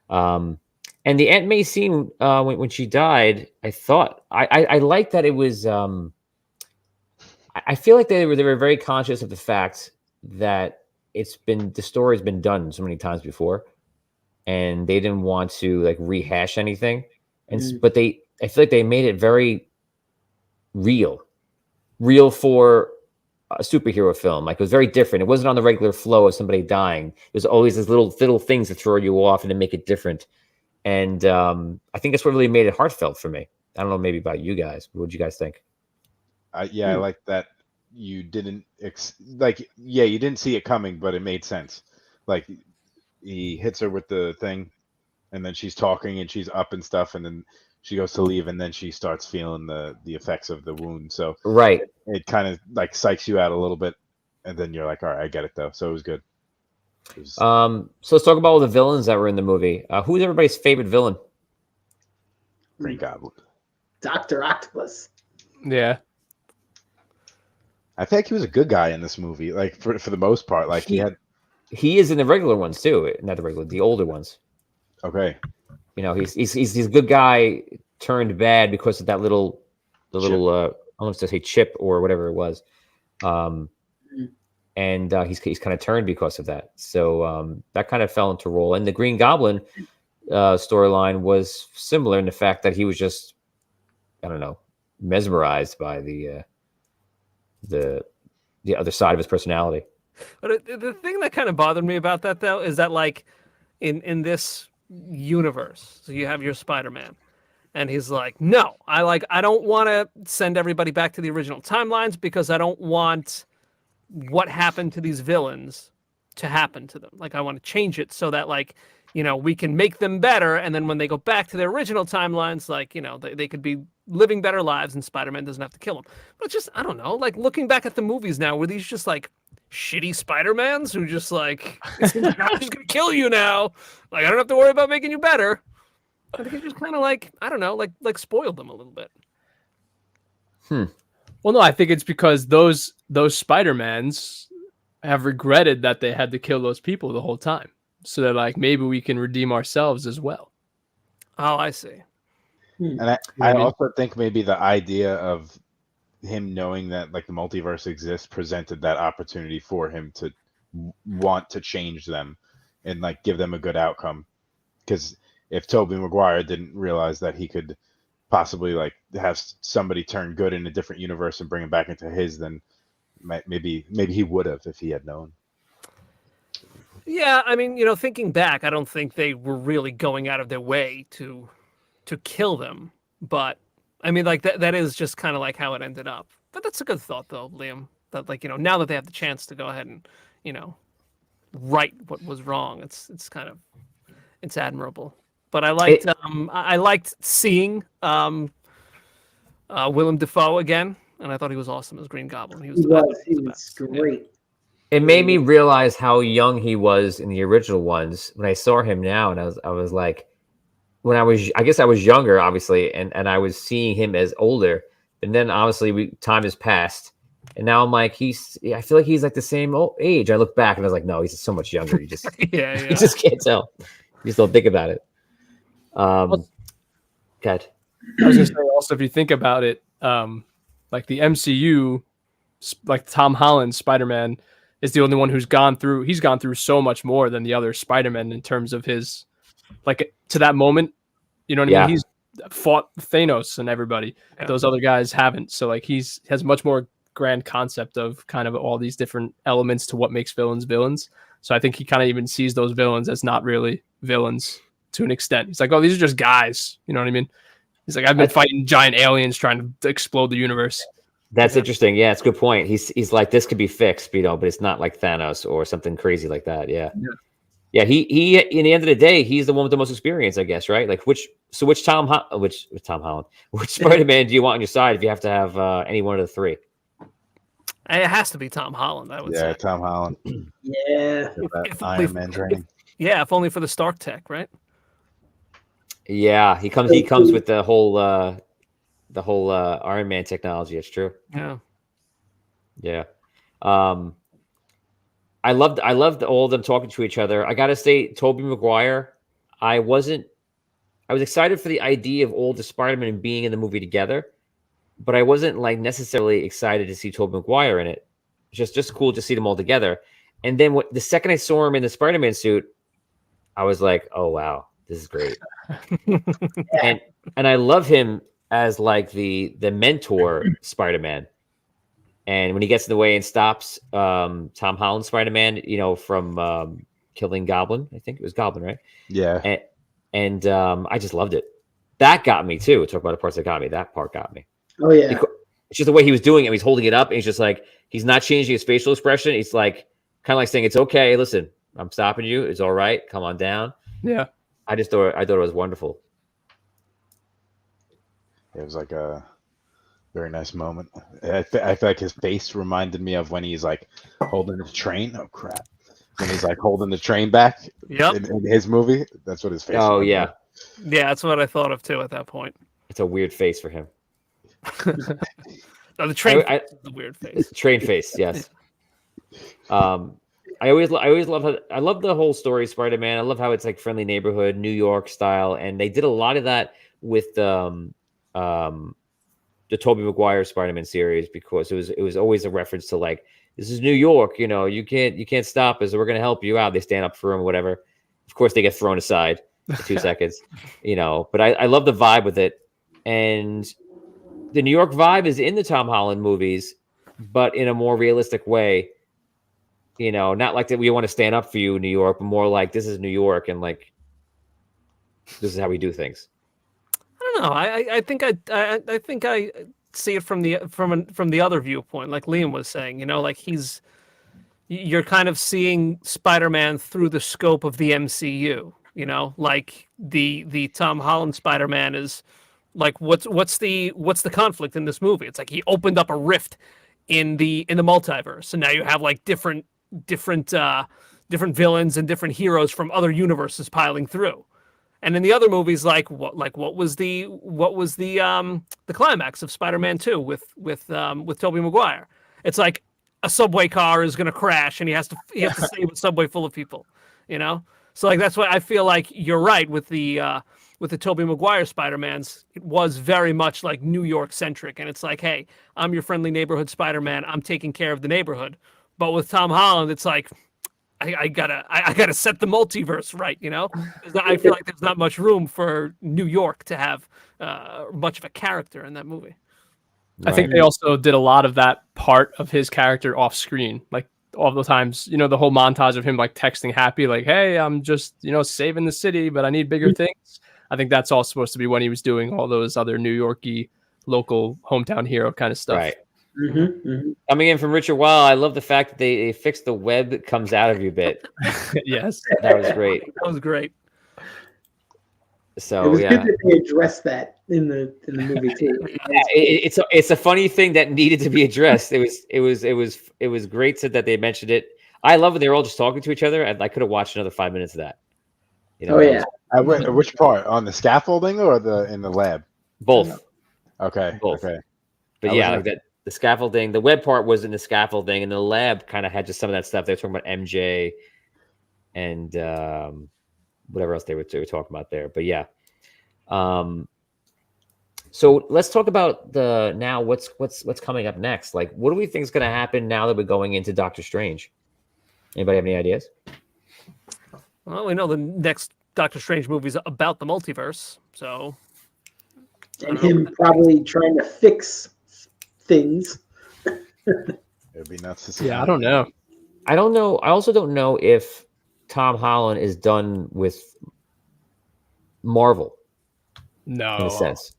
And the Aunt May scene when she died, I thought I liked that it was. I feel like they were very conscious of the fact that the story's been done so many times before, and they didn't want to like rehash anything. And but I feel like they made it very real for a superhero film. Like it was very different. It wasn't on the regular flow of somebody dying. There's always these little things that throw you off and to make it different. And I think that's what really made it heartfelt for me. I don't know, maybe about you guys. What would you guys think? I like that you didn't you didn't see it coming, but it made sense. Like he hits her with the thing, and then she's talking and she's up and stuff, and then she goes to leave, and then she starts feeling the effects of the wound. So right, it kind of like psychs you out a little bit, and then you're like, all right, I get it though. So it was good. So let's talk about all the villains that were in the movie. Who's everybody's favorite villain? Green Goblin. Dr. Octopus. Yeah. I think he was a good guy in this movie, like for the most part. Like he is in the regular ones too, not the older ones. Okay. He's a good guy turned bad because of that I want to say chip or whatever it was. And he's kind of turned because of that. So that kind of fell into role. And the Green Goblin storyline was similar in the fact that he was just, I don't know, mesmerized by the other side of his personality. But the thing that kind of bothered me about that, though, is that like in this universe, so you have your Spider-Man, and he's like, no, I don't want to send everybody back to the original timelines because I don't want what happened to these villains to happen to them. Like I want to change it so that we can make them better, and then when they go back to their original timelines, they could be living better lives, and Spider-Man doesn't have to kill them. But just, I don't know, like looking back at the movies now, were these just like shitty Spider-Mans who just like, I'm just gonna kill you now. Like I don't have to worry about making you better. I think it just kind of like, I don't know, like spoiled them a little bit. Well, no, I think it's because those Spider-Mans have regretted that they had to kill those people the whole time. So they're like, maybe we can redeem ourselves as well. Oh, I see. And I also think maybe the idea of him knowing that like the multiverse exists presented that opportunity for him to want to change them and like give them a good outcome. Because if Tobey Maguire didn't realize that he could possibly like have somebody turn good in a different universe and bring him back into his, then maybe he would have if he had known. Yeah, I mean, thinking back, I don't think they were really going out of their way to kill them. But I mean, like that is just kind of like how it ended up. But that's a good thought, though, Liam. That now that they have the chance to go ahead and right what was wrong, it's admirable. But I liked seeing Willem Dafoe again, and I thought he was awesome as Green Goblin. He was great. Yeah. It made me realize how young he was in the original ones when I saw him now, and I was like, I guess I was younger, obviously, and I was seeing him as older, and then obviously time has passed, and now I'm like, I feel like he's like the same age. I look back and I was like, no, he's so much younger. You just you just can't tell. You just don't think about it. God. I was gonna say also, if you think about it, like the MCU, like Tom Holland's Spider-Man is the only one he's gone through so much more than the other Spider-Man in terms of his, like, to that moment, you know what I mean? He's fought Thanos and everybody. Yeah. Those other guys haven't. So like has much more grand concept of kind of all these different elements to what makes villains. So I think he kind of even sees those villains as not really villains to an extent. He's like, oh, these are just guys. You know what I mean? He's like, I've been fighting giant aliens trying to explode the universe. That's interesting. Yeah, it's a good point. He's like, this could be fixed, but it's not like Thanos or something crazy like that. Yeah. He in the end of the day, he's the one with the most experience, I guess, right? Like which Spider-Man do you want on your side if you have to have any one of the three? It has to be Tom Holland, I would say. Yeah, Tom Holland. Yeah. Iron Man training. If only for the Stark tech, right? Yeah, he comes with the whole Iron Man technology. It's true. Yeah. Yeah. I loved all of them talking to each other. I gotta say, Tobey Maguire, I was excited for the idea of all the Spider-Man being in the movie together, but I wasn't like necessarily excited to see Tobey Maguire in it. Just cool to see them all together. And then the second I saw him in the Spider-Man suit, I was like, oh wow, this is great. and I love him as like the mentor Spider-Man. And when he gets in the way and stops Tom Holland Spider-Man, from killing Goblin, I think it was Goblin, right? Yeah. And I just loved it. That got me too. Talk about the parts that got me. That part got me. Oh yeah. It's just the way he was doing it. He's holding it up, and he's just like, he's not changing his facial expression. He's like, kind of like saying, "It's okay. Listen, I'm stopping you. It's all right. Come on down." Yeah. I thought it was wonderful. It was like a very nice moment. I feel like his face reminded me of when he's like holding the train. Oh crap! When he's like holding the train back. Yep. In his movie, that's what his face. Oh reminded yeah. me. Yeah, that's what I thought of too at that point. It's a weird face for him. No, the train face is the weird face. Train face, yes. I always love how I love the whole story of Spider-Man. I love how it's like friendly neighborhood, New York style, and they did a lot of that with the Tobey Maguire Spider-Man series, because it was always a reference to like, this is New York, you can't stop us, we're gonna help you out. They stand up for him, whatever. Of course, they get thrown aside for 2 seconds, But I love the vibe with it, and the New York vibe is in the Tom Holland movies, but in a more realistic way. Not like that we want to stand up for you, New York, but more like this is New York, and like this is how we do things. I don't know. I think I see it from the other viewpoint, like Liam was saying. Like you're kind of seeing Spider-Man through the scope of the MCU. Like the Tom Holland Spider-Man is like what's the conflict in this movie? It's like he opened up a rift in the multiverse, so now you have like different villains and different heroes from other universes piling through. And in the other movies, what was the climax of Spider-Man 2 with Tobey Maguire? It's like a subway car is going to crash and he has to save a subway full of people, So like that's why I feel like you're right with the Tobey Maguire Spider-Mans. It was very much like New York centric, and it's like, hey, I'm your friendly neighborhood Spider-Man. I'm taking care of the neighborhood. But with Tom Holland, it's like I gotta set the multiverse right. I feel like there's not much room for New York to have much of a character in that movie. I think they also did a lot of that part of his character off screen, like all the times, the whole montage of him like texting Happy, like, "Hey, I'm just saving the city, but I need bigger things." I think that's all supposed to be when he was doing all those other New Yorky local hometown hero kind of stuff. Right. Coming in from Richard Weil, I love the fact that they fixed the web that comes out of you bit. Yes, that was great. That was great. So it was good that they addressed that in the movie too. It's a funny thing that needed to be addressed. It was great that they mentioned it. I love it. They were all just talking to each other. I could have watched another 5 minutes of that. Oh yeah. Which part? On the scaffolding or in the lab? Both. Okay. Both. Okay. But yeah, like that. The scaffolding, the web part was in the scaffolding, and the lab kind of had just some of that stuff. They were talking about MJ and whatever else they were talking about there. But yeah. So let's talk about what's coming up next. Like, what do we think is going to happen now that we're going into Doctor Strange? Anybody have any ideas? Well, we know the next Doctor Strange movie is about the multiverse, so. And him probably trying to fix things. It'd be nuts to see. Yeah, I don't know. I also don't know if Tom Holland is done with Marvel. No. In a sense.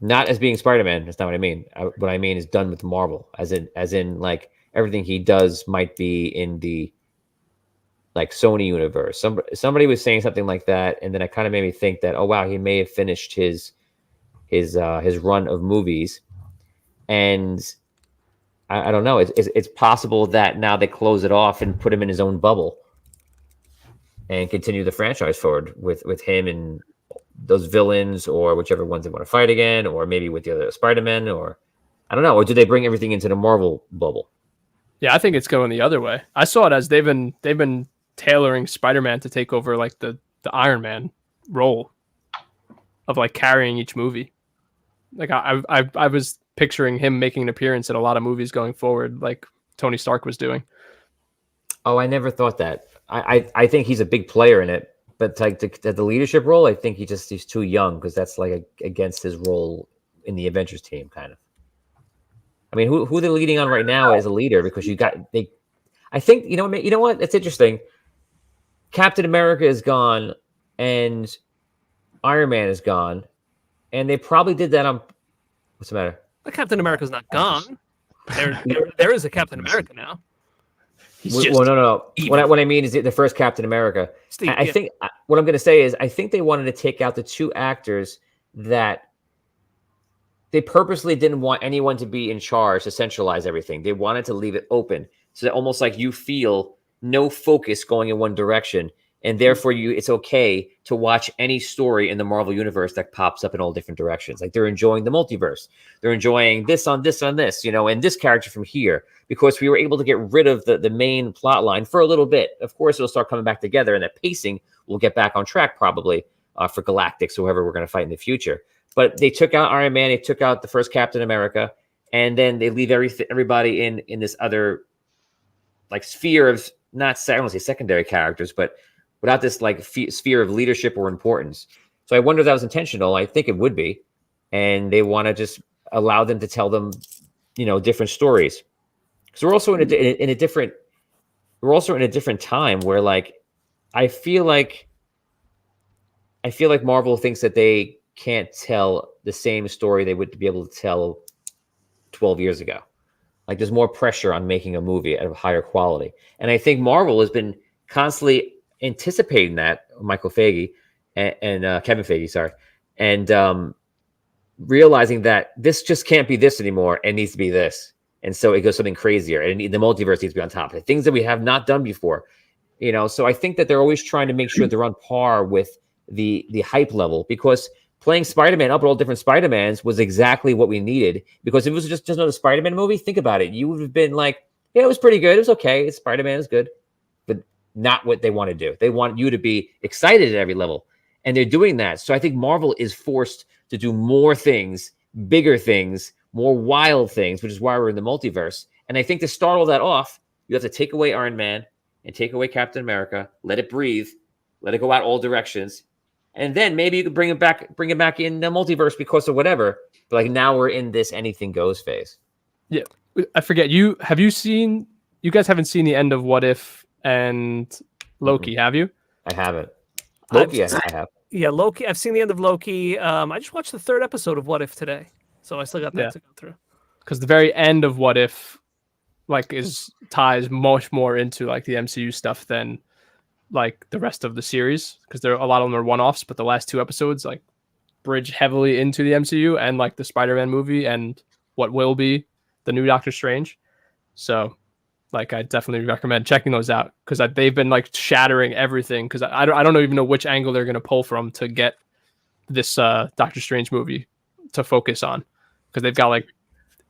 Not as being Spider-Man. That's not what I mean. What I mean is done with Marvel. As in like everything he does might be in the like Sony universe. Somebody was saying something like that, and then it kind of made me think that, oh wow, he may have finished his run of movies. And I don't know. It's possible that now they close it off and put him in his own bubble and continue the franchise forward with him and those villains or whichever ones they want to fight again, or maybe with the other Spider-Man, or I don't know, or do they bring everything into the Marvel bubble? Yeah, I think it's going the other way. I saw it as they've been tailoring Spider-Man to take over like the Iron Man role of like carrying each movie. Like I was picturing him making an appearance in a lot of movies going forward, like Tony Stark was doing. Oh, I never thought that. I think he's a big player in it, but like the leadership role, I think he's too young because that's like against his role in the Avengers team, kind of. I mean, who they're leading on right now as a leader because I think you know what? It's interesting. Captain America is gone, and Iron Man is gone, and they probably did that on. What's the matter? But Captain America's not gone. There is a Captain America now. Well, no. What I mean is the first Captain America. I think what I'm going to say is I think they wanted to take out the two actors that they purposely didn't want anyone to be in charge to centralize everything. They wanted to leave it open so that almost like you feel no focus going in one direction. And therefore, it's okay to watch any story in the Marvel universe that pops up in all different directions. Like they're enjoying the multiverse. They're enjoying this on this, and this character from here, because we were able to get rid of the main plot line for a little bit. Of course, it'll start coming back together, and that pacing will get back on track probably for Galactics, whoever we're going to fight in the future. But they took out Iron Man, they took out the first Captain America, and then they leave everybody in this other like sphere of I don't want to say secondary characters, but without this like sphere of leadership or importance. So I wonder if that was intentional. I think it would be. And they want to just allow them to tell them, different stories. Because we're also in a different time where like, I feel like Marvel thinks that they can't tell the same story they would be able to tell 12 years ago. Like there's more pressure on making a movie at a higher quality. And I think Marvel has been constantly anticipating that, Michael Feige and Kevin Feige, sorry, and realizing that this just can't be this anymore and needs to be this, and so it goes something crazier, and the multiverse needs to be on top of it, things that we have not done before, So I think that they're always trying to make sure they're on par with the hype level, because playing Spider-Man up at all different Spider-Mans was exactly what we needed. Because if it was just another Spider-Man movie, think about it, you would have been like, yeah, it was pretty good, it was okay, Spider-Man is good. Not what they want to do. They want you to be excited at every level. And they're doing that. So I think Marvel is forced to do more things, bigger things, more wild things, which is why we're in the multiverse. And I think to start all that off, you have to take away Iron Man and take away Captain America, let it breathe, let it go out all directions. And then maybe you could bring it back in the multiverse because of whatever. But like now we're in this anything goes phase. Yeah. I forget. You guys haven't seen the end of What If and Loki, have you? I haven't. Loki, I have. Yeah, Loki. I've seen the end of Loki. I just watched the third episode of What If today, so I still got that to go through. Because the very end of What If, like, ties much more into like the MCU stuff than like the rest of the series. Because a lot of them are one-offs, but the last two episodes like bridge heavily into the MCU and like the Spider-Man movie and what will be the new Doctor Strange. So. Like, I definitely recommend checking those out because they've been like shattering everything. Because I don't even know which angle they're going to pull from to get this Doctor Strange movie to focus on, because they've got like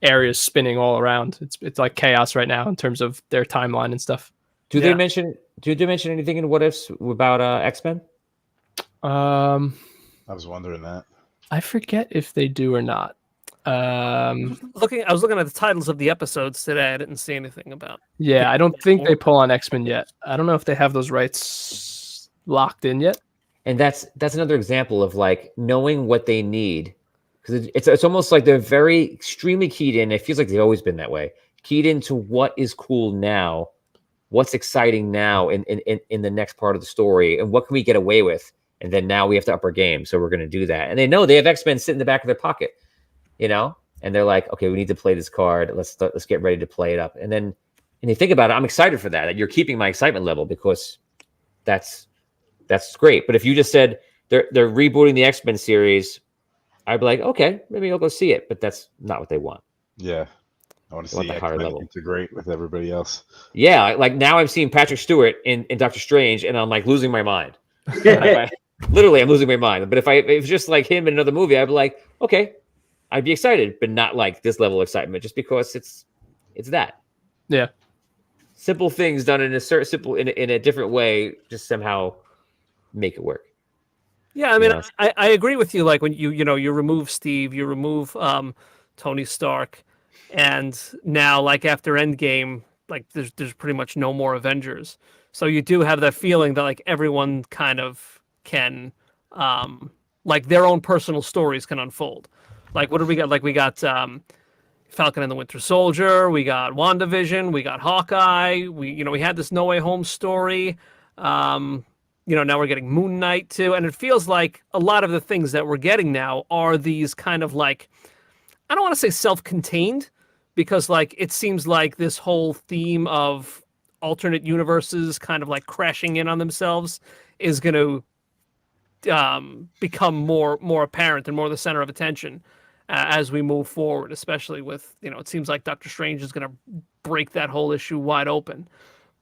areas spinning all around. It's like chaos right now in terms of their timeline and stuff. Do they mention anything in What Ifs about X-Men? I was wondering that. I forget if they do or not. I was looking at the titles of the episodes today. I didn't see anything about. Yeah, I don't think they pull on X-Men yet. I don't know if they have those rights locked in yet. And that's another example of like knowing what they need, because it's almost like they're very extremely keyed in. It feels like they've always been that way, keyed into what is cool now, what's exciting now in the next part of the story, and what can we get away with. And then now we have to up our game, so we're going to do that. And they know they have X-Men sitting in the back of their pocket. And they're like, okay, we need to play this card. Let's get ready to play it up. And you think about it, I'm excited for that. You're keeping my excitement level because that's great. But if you just said they're rebooting the X-Men series, I'd be like, okay, maybe I'll go see it. But that's not what they want. Yeah. I want to see X-Men integrate with everybody else. Yeah, like now I'm seeing Patrick Stewart in Doctor Strange, and I'm like losing my mind. Literally, I'm losing my mind. But if it was just like him in another movie, I'd be like, okay, I'd be excited, but not like this level of excitement, just because it's that. Yeah. Simple things done in a different way, just somehow make it work. Yeah, I mean, I agree with you. Like when you remove Steve, you remove Tony Stark, and now like after Endgame, like there's pretty much no more Avengers. So you do have that feeling that like everyone kind of can like their own personal stories can unfold. Like what do we got? Like we got Falcon and the Winter Soldier, we got WandaVision, we got Hawkeye, we had this No Way Home story. Now we're getting Moon Knight too, and it feels like a lot of the things that we're getting now are these kind of like, I don't want to say self-contained, because like it seems like this whole theme of alternate universes kind of like crashing in on themselves is going to become more apparent and more the center of attention as we move forward, especially with, it seems like Doctor Strange is going to break that whole issue wide open.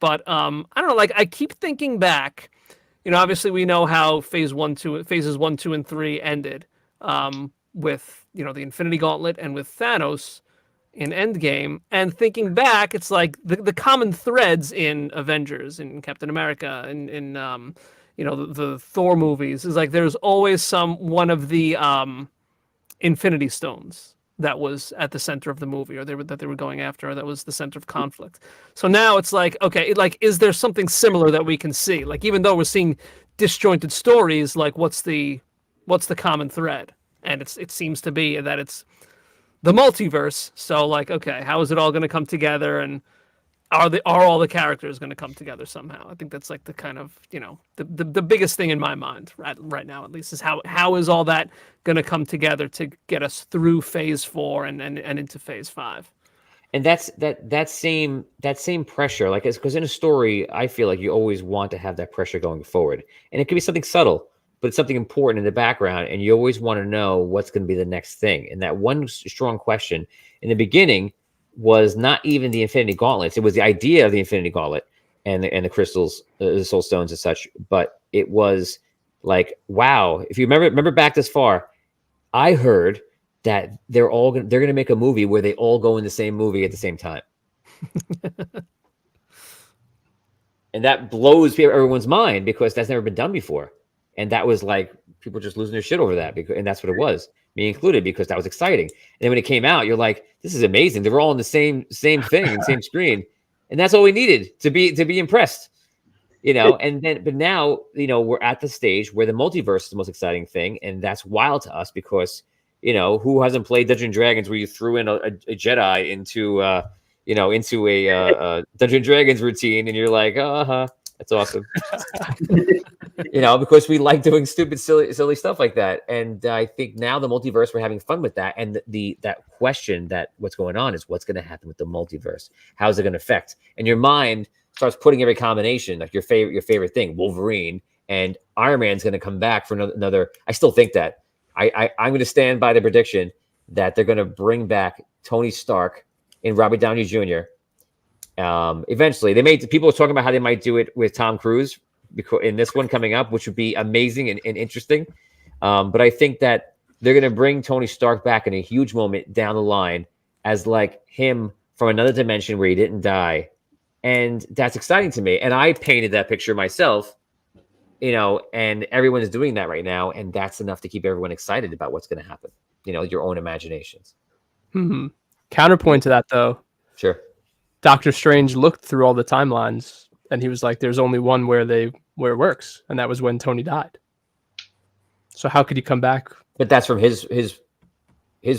But I don't know, like I keep thinking back. Obviously we know how phases 1, 2, and 3 ended with, the Infinity Gauntlet and with Thanos in Endgame. And thinking back, it's like the common threads in Avengers, in Captain America, in the Thor movies is like there's always one of the Infinity Stones that was at the center of the movie, or that they were going after, or that was the center of conflict. So now it's like, okay, like, is there something similar that we can see? Like, even though we're seeing disjointed stories, like what's the common thread? And it seems to be that it's the multiverse. So like, okay, how is it all going to come together? And are all the characters going to come together somehow? I think that's like the kind of, the biggest thing in my mind right now, at least, is how is all that going to come together to get us through phase 4 and into phase 5. And that's that same pressure, like, because in a story, I feel like you always want to have that pressure going forward, and it could be something subtle, but it's something important in the background, and you always want to know what's going to be the next thing. And that one strong question in the beginning was not even the Infinity Gauntlets. It was the idea of the Infinity Gauntlet and the crystals, the Soul Stones and such. But it was like, wow, if you remember back this far, I heard that they're going to make a movie where they all go in the same movie at the same time. And that blows everyone's mind, because that's never been done before. And that was like, people just losing their shit over that, and that's what it was, me included, because that was exciting. And then when it came out, you're like, this is amazing. They were all in the same thing, same screen. And that's all we needed to be impressed, but now, we're at the stage where the multiverse is the most exciting thing. And that's wild to us, because, who hasn't played Dungeons and Dragons where you threw in a Jedi into a Dungeons and Dragons routine, and you're like, that's awesome. Because we like doing stupid, silly stuff like that. And I think now the multiverse, we're having fun with that. And that question that what's going on is what's going to happen with the multiverse? How's it going to affect? And your mind starts putting every combination, like your favorite thing, Wolverine and Iron Man's going to come back for another. I still think that I'm going to stand by the prediction that they're going to bring back Tony Stark and Robert Downey Jr. Eventually, people are talking about how they might do it with Tom Cruise in this one coming up, which would be amazing and interesting. But I think that they're going to bring Tony Stark back in a huge moment down the line as like him from another dimension where he didn't die. And that's exciting to me. And I painted that picture myself, and everyone's doing that right now. And that's enough to keep everyone excited about what's going to happen, your own imaginations. Mm-hmm. Counterpoint to that, though. Sure. Doctor Strange looked through all the timelines, and he was like, there's only one where it works, and that was when Tony died. So how could he come back? But that's from his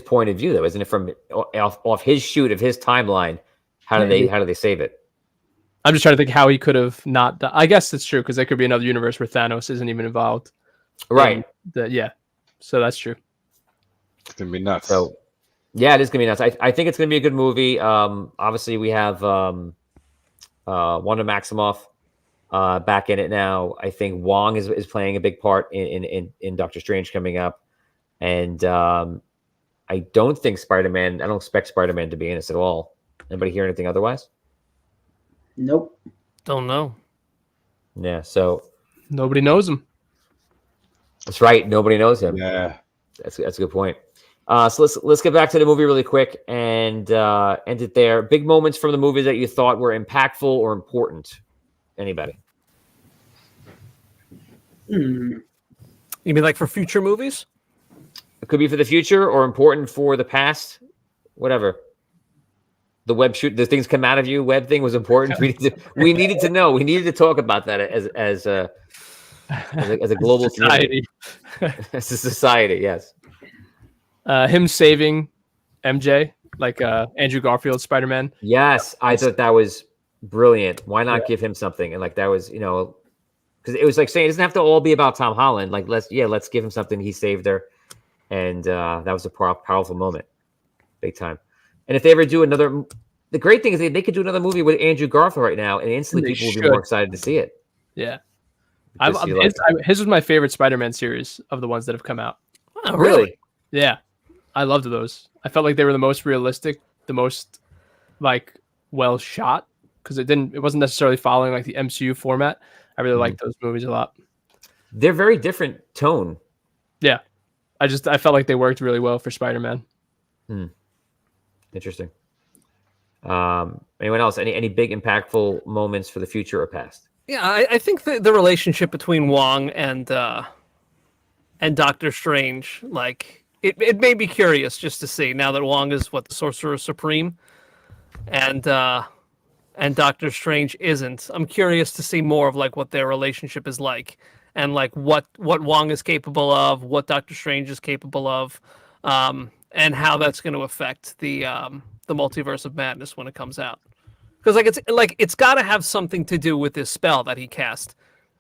point of view, though, isn't it? From off his shoot of his timeline, how do they save it? I'm just trying to think how he could have not died. I guess it's true, because there could be another universe where Thanos isn't even involved. Right. Yeah. So that's true. It's gonna be nuts. So yeah, it is gonna be nuts. I think it's gonna be a good movie. Obviously we have Wanda Maximoff back in it now. I think Wong is playing a big part in Doctor Strange coming up, and I don't think Spider-Man. I don't expect Spider-Man to be in this at all. Anybody hear anything otherwise? Nope. Don't know. Yeah. So nobody knows him. That's right. Nobody knows him. Yeah. That's a good point. So let's get back to the movie really quick and end it there. Big moments from the movie that you thought were impactful or important. Anybody? You mean like for future movies? It could be for the future or important for the past. Whatever. The web shoot, the things come out of you. Web thing was important. We needed to know. We needed to talk about that as a global society. As a society, yes. Him saving MJ, like Andrew Garfield Spider-Man. Yes, I thought that was brilliant. Why not give him something? And like that was, because it was like saying it doesn't have to all be about Tom Holland. Like let's give him something. He saved her, and that was a powerful moment, big time. And if they ever do another, the great thing is they could do another movie with Andrew Garfield right now, and instantly people will be more excited to see it. Yeah, his was my favorite Spider-Man series of the ones that have come out. Oh, really? Yeah, I loved those. I felt like they were the most realistic, the most like well shot, because it wasn't necessarily following like the MCU format. I really liked those movies a lot. They're very different tone. Yeah, I felt like they worked really well for Spider-Man. Interesting. Anyone else? Any big impactful moments for the future or past? Yeah, I think the relationship between Wong and Doctor Strange, like it made me curious just to see now that Wong is the Sorcerer Supreme, and Doctor Strange isn't. I'm curious to see more of like what their relationship is like, and like what Wong is capable of, what Doctor Strange is capable of, and how that's going to affect the Multiverse of Madness when it comes out. Because it's got to have something to do with this spell that he cast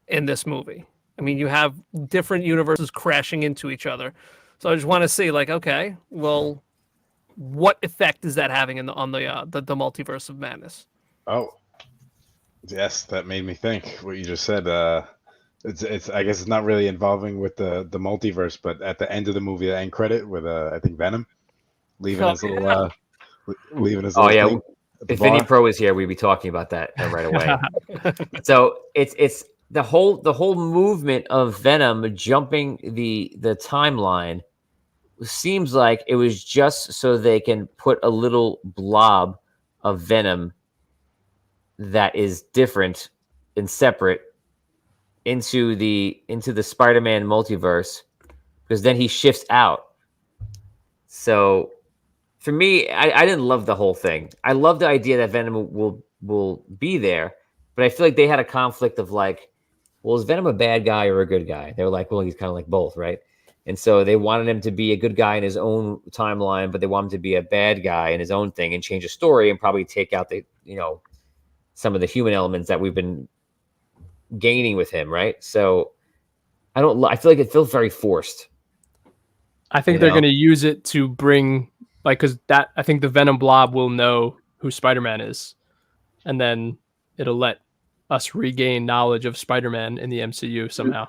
in this movie. I mean, you have different universes crashing into each other, so I just want to see, like, okay, well, what effect is that having on the Multiverse of Madness? Oh, yes, that made me think what you just said. It's I guess it's not really involving with the multiverse, but at the end of the movie, the end credit with I think Venom leaving his little thing. If Vinny Pro is here, we'd be talking about that right away. So it's the whole movement of Venom jumping the timeline seems like it was just so they can put a little blob of Venom that is different and separate into the Spider-Man multiverse, because then he shifts out. So for me, I didn't love the whole thing. I love the idea that Venom will be there, but I feel like they had a conflict of like, well, is Venom a bad guy or a good guy? They were like, well, he's kind of like both, right? And so they wanted him to be a good guy in his own timeline, but they want him to be a bad guy in his own thing and change the story and probably take out some of the human elements that we've been gaining with him, right? So I feel like it feels very forced. I think they're going to use it to bring, like, because I think the Venom blob will know who Spider-Man is, and then it'll let us regain knowledge of Spider-Man in the MCU somehow.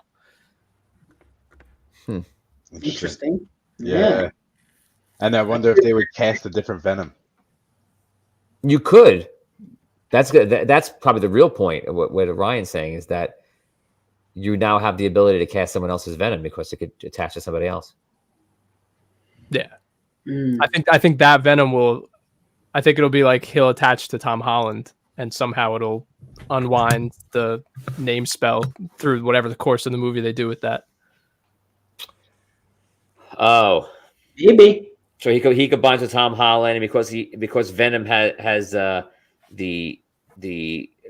Interesting. Yeah. And I wonder if they would cast a different Venom. You could. That's good. That's probably the real point of what Ryan's saying, is that you now have the ability to cast someone else's Venom because it could attach to somebody else. Yeah. I think that Venom it'll be like he'll attach to Tom Holland, and somehow it'll unwind the name spell through whatever the course of the movie they do with that. Oh, maybe. So he combines with Tom Holland, and because Venom has the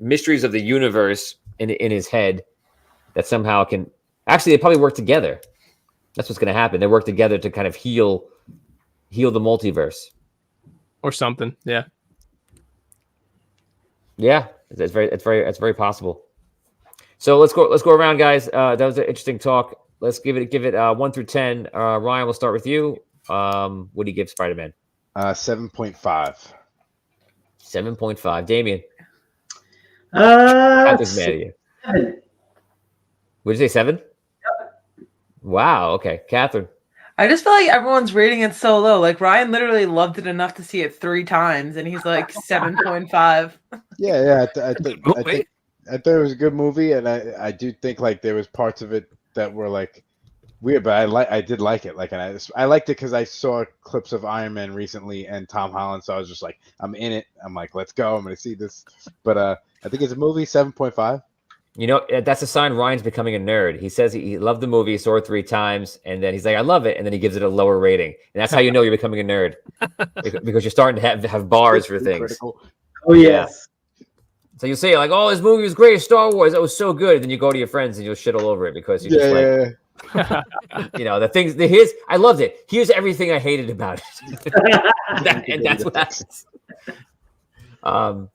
mysteries of the universe in his head, that somehow can actually, they probably work together. That's what's going to happen. They work together to kind of heal the multiverse or something. Yeah. Yeah. It's very possible. So let's go around, guys. That was an interesting talk. Let's give it 1 through 10. Ryan, we'll start with you. What do you give Spider-Man? 7.5. 7.5. Damien. That's mad at you. 7. Would you say 7? Yep. Wow. Okay, Catherine. I just feel like everyone's rating it so low. Like Ryan literally loved it enough to see it 3 times, and he's like 7.5. Yeah. I thought it was a good movie, and I do think like there was parts of it that were like weird, but I did like it. Like, and I liked it because I saw clips of Iron Man recently and Tom Holland, so I was just like, I'm in it. I'm like, let's go. I'm gonna see this. But I think it's a movie 7.5. You know, that's a sign Ryan's becoming a nerd. He says he loved the movie, saw it 3 times, and then he's like, I love it, and then he gives it a lower rating. And that's how you know you're becoming a nerd. Because you're starting to have bars for things. Critical. Oh yes. So you'll say, like, oh, this movie was great, Star Wars, that was so good. And then you go to your friends and you'll shit all over it because you're just like, you know, the things, I loved it. Here's everything I hated about it. and that's what happens.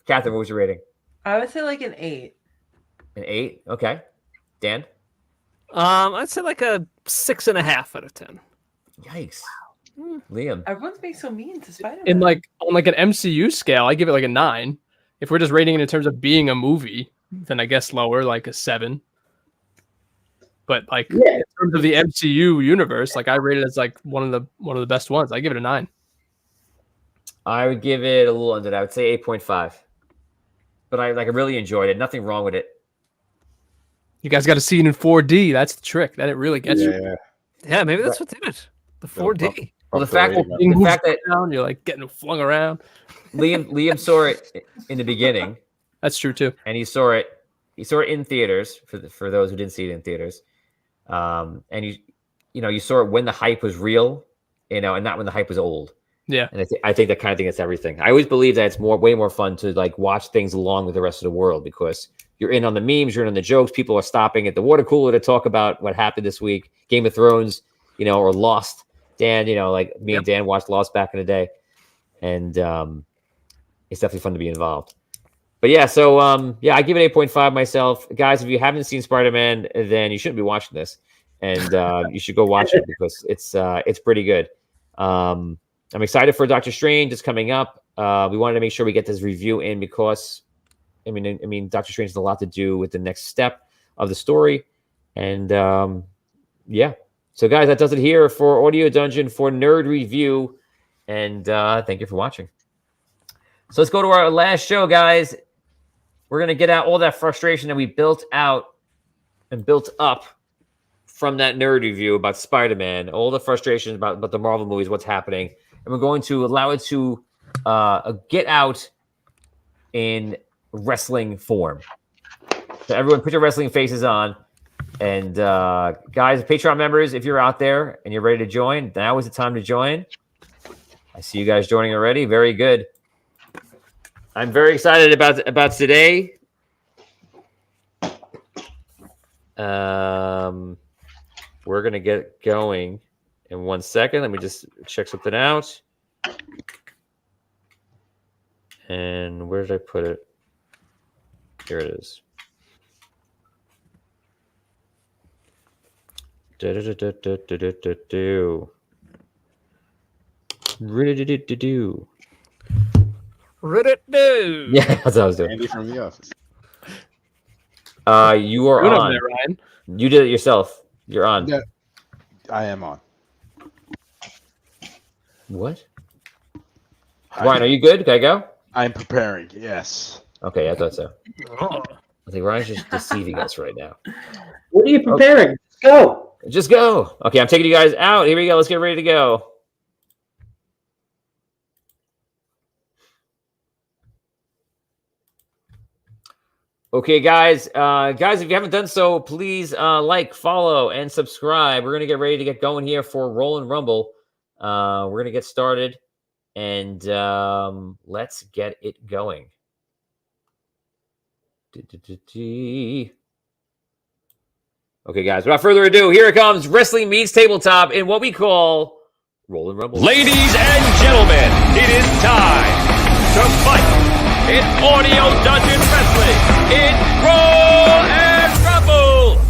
Catherine, what was your rating? I would say like an 8. An 8? Okay. Dan? I'd say like a 6.5 out of 10. Yikes. Liam? Everyone's being so mean to Spider-Man. In like on like an MCU scale, I give it like a 9. If we're just rating it in terms of being a movie, then I guess lower, like a 7. But like in terms of the MCU universe, like I rate it as like one of the best ones. I give it a 9. I would give it a little under that. I would say 8.5. But I really enjoyed it. Nothing wrong with it. You guys got to see it in 4D. That's the trick. That it really gets you. Yeah, maybe that's what's in it. The 4D. Well, the fact that you're like getting flung around. Liam saw it in the beginning. That's true too. And he saw it in theaters for those who didn't see it in theaters. And you saw it when the hype was real, and not when the hype was old. Yeah. And I think that kind of thing is everything. I always believe that it's way more fun to like watch things along with the rest of the world because you're in on the memes, you're in on the jokes. People are stopping at the water cooler to talk about what happened this week. Game of Thrones, or Lost. Dan, like me and Dan watched Lost back in the day. And it's definitely fun to be involved. But yeah, so I give it 8.5 myself. Guys, if you haven't seen Spider-Man, then you shouldn't be watching this. And you should go watch it because it's pretty good. I'm excited for Doctor Strange. It's coming up. We wanted to make sure we get this review in because, I mean, Doctor Strange has a lot to do with the next step of the story. And so guys, that does it here for Audio Dungeon for Nerd Review. And thank you for watching. So let's go to our last show, guys. We're going to get out all that frustration that we built out and built up from that nerd review about Spider-Man, all the frustrations about the Marvel movies, what's happening. And we're going to allow it to get out in wrestling form. So everyone put your wrestling faces on. And guys, Patreon members, if you're out there and you're ready to join, now is the time to join. I see you guys joining already. Very good. I'm very excited about today. We're going to get going in 1 second. Let me just check something out. And where did I put it? Here it is. Yeah, that's what I was doing. Andy from The Office. You are on. There, Ryan. You did it yourself. You're on. Yeah, I am on. What? Ryan, are you good? Can I go? I'm preparing. Yes. Okay, I thought so. I think Ryan's just deceiving us right now. What are you preparing? Okay. Let's go. Just go. Okay, I'm taking you guys out. Here we go. Let's get ready to go. Okay, guys. Guys, if you haven't done so, please like, follow, and subscribe. We're going to get ready to get going here for Roll and Rumble. We're going to get started, and let's get it going. Okay, guys, without further ado, here it comes. Wrestling meets tabletop in what we call Roll and Rumble. Ladies and gentlemen, it is time to fight. It's Audio Dungeon Wrestling. It's Roll and Rumble.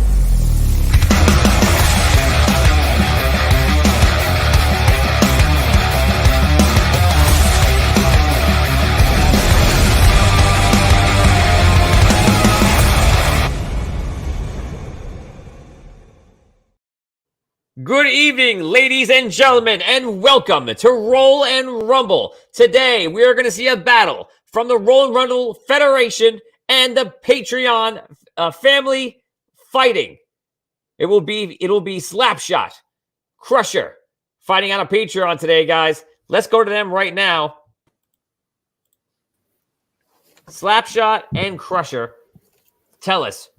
Good evening, ladies and gentlemen, and welcome to Roll and Rumble. Today, we are going to see a battle from the Roll and Rumble Federation and the Patreon family fighting It'll be Slapshot, Crusher, fighting on a Patreon today, guys. Let's go to them right now. Slapshot and Crusher, tell us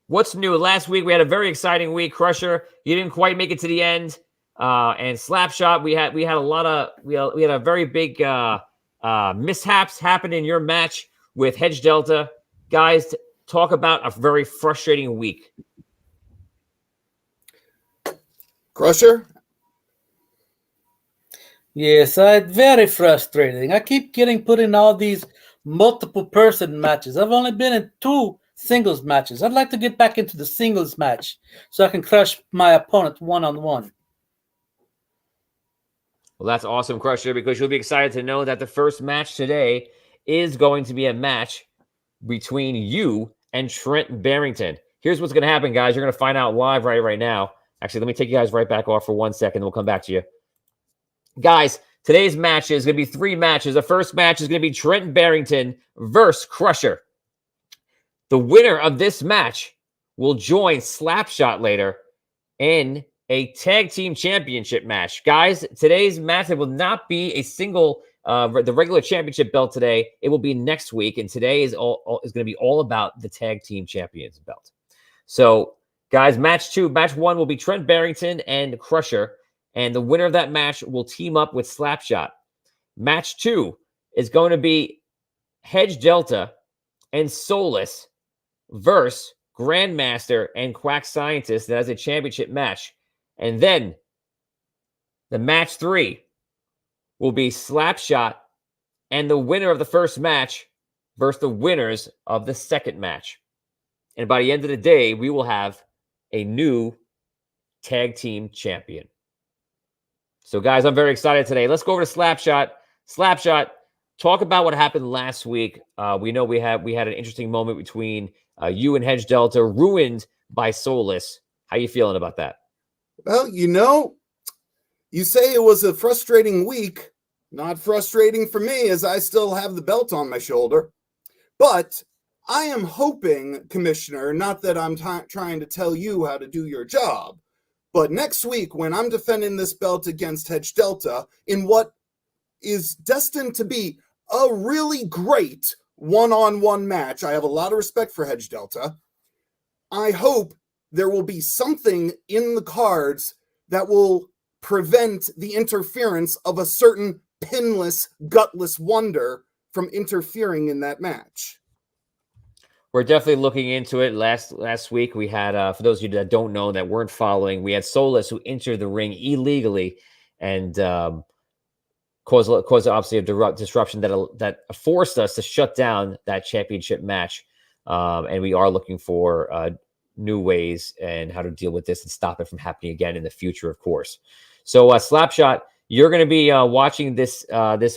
what's new. Last week we had a very exciting week. Crusher, you didn't quite make it to the end, and Slapshot, we had a lot of we had a very big mishaps happen in your match with Hedge Delta. Guys, talk about a very frustrating week. Crusher? Yes, very frustrating. I keep getting put in all these multiple person matches. I've only been in 2 singles matches. I'd like to get back into the singles match so I can crush my opponent one-on-one. Well, that's awesome, Crusher, because you'll be excited to know that the first match today is going to be a match between you and Trent Barrington. Here's what's going to happen, guys. You're going to find out live right now. Actually, let me take you guys right back off for 1 second, and we'll come back to you. Guys, today's match is going to be 3 matches. The first match is going to be Trent Barrington versus Crusher. The winner of this match will join Slapshot later in a tag team championship match. Guys, today's match, it will not be a single, the regular championship belt today. It will be next week, and today is going to be all about the tag team champions belt. So, guys, match 1 will be Trent Barrington and Crusher. And the winner of that match will team up with Slapshot. Match 2 is going to be Hedge Delta and Soulless versus Grandmaster and Quack Scientist. That is a championship match. And then the match 3 will be Slapshot and the winner of the first match versus the winners of the second match. And by the end of the day, we will have a new tag team champion. So, guys, I'm very excited today. Let's go over to Slapshot. Slapshot, talk about what happened last week. We know we had an interesting moment between you and Hedge Delta, ruined by Soulless. How you feeling about that? Well, you say it was a frustrating week. Not frustrating for me, as I still have the belt on my shoulder. But I am hoping, Commissioner, not that I'm trying to tell you how to do your job, but next week, when I'm defending this belt against Hedge Delta in what is destined to be a really great one-on-one match, I have a lot of respect for Hedge Delta. I hope there will be something in the cards that will prevent the interference of a certain pinless, gutless wonder from interfering in that match. We're definitely looking into it. Last week, we had, for those of you that don't know, that weren't following, we had Soulless who entered the ring illegally and caused obviously a disruption that forced us to shut down that championship match. And we are looking for new ways and how to deal with this and stop it from happening again in the future, of course. So, Slapshot, you're going to be watching this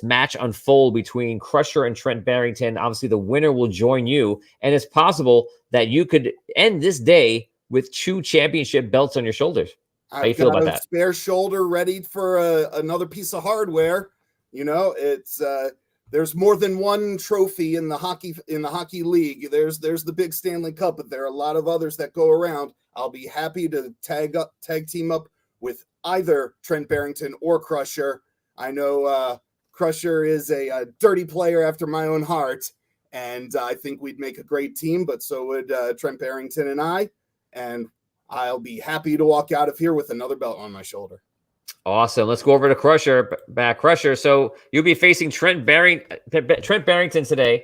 match unfold between Crusher and Trent Barrington. Obviously, the winner will join you, and it's possible that you could end this day with 2 championship belts on your shoulders. How do you feel about that? Spare shoulder ready for another piece of hardware. It's there's more than one trophy in the hockey league. There's the big Stanley Cup, but there are a lot of others that go around. I'll be happy to tag team up with either Trent Barrington or Crusher. I know Crusher is a dirty player after my own heart, and I think we'd make a great team, but so would Trent Barrington and I, and I'll be happy to walk out of here with another belt on my shoulder. Awesome. Let's go over to Crusher. Crusher. So you'll be facing Trent Barrington today,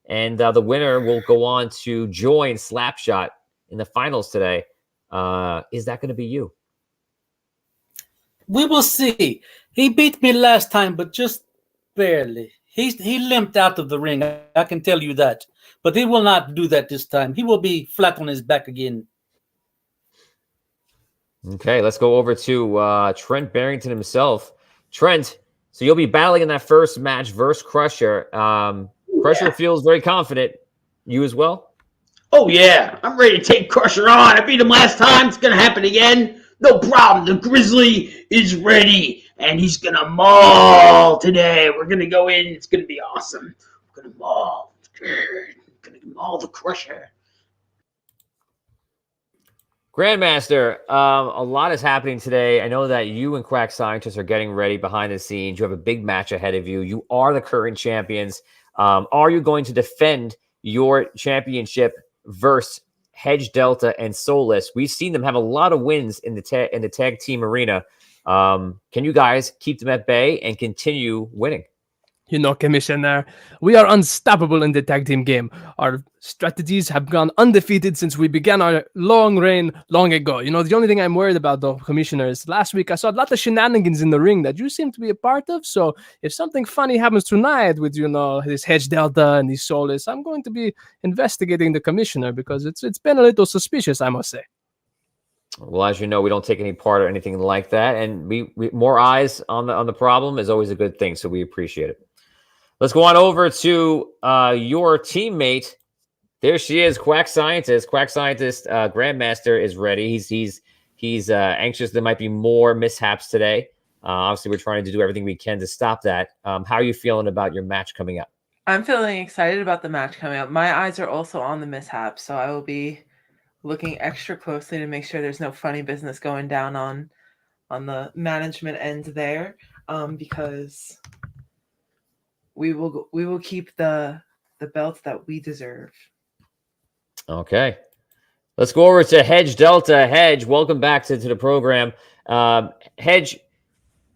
and the winner will go on to join Slapshot in the finals today. Is that going to be you? We will see. He beat me last time, but just barely. He limped out of the ring. I can tell you that. But he will not do that this time. He will be flat on his back again. Okay, let's go over to Trent Barrington himself. Trent, so you'll be battling in that first match versus Crusher. Crusher feels very confident. You as well? Oh, yeah. I'm ready to take Crusher on. I beat him last time. It's going to happen again. No problem. The Grizzly is ready, and he's going to maul today. We're going to go in. It's going to be awesome. We're going to maul. We're going to maul the Crusher. Grandmaster, a lot is happening today. I know that you and Quack Scientist are getting ready behind the scenes. You have a big match ahead of you. You are the current champions. Are you going to defend your championship versus Hedge Delta and Soulless? We've seen them have a lot of wins in the tag team arena. Can you guys keep them at bay and continue winning? You know, Commissioner, we are unstoppable in the tag team game. Our strategies have gone undefeated since we began our long reign long ago. You know, the only thing I'm worried about, though, Commissioner, is last week I saw a lot of shenanigans in the ring that you seem to be a part of. So if something funny happens tonight with, you know, this Hedge Delta and these Soulless, I'm going to be investigating the Commissioner because it's been a little suspicious, I must say. Well, as you know, we don't take any part or anything like that, and we more eyes on the problem is always a good thing. So we appreciate it. Let's go on over to your teammate. There she is, Quack Scientist. Quack Scientist Grandmaster is ready. He's anxious. There might be more mishaps today. Obviously, we're trying to do everything we can to stop that. How are you feeling about your match coming up? I'm feeling excited about the match coming up. My eyes are also on the mishaps, so I will be looking extra closely to make sure there's no funny business going down on the management end there, because we will keep the belts that we deserve. Okay. Let's go over to Hedge Delta. Hedge, welcome back to the program. Hedge,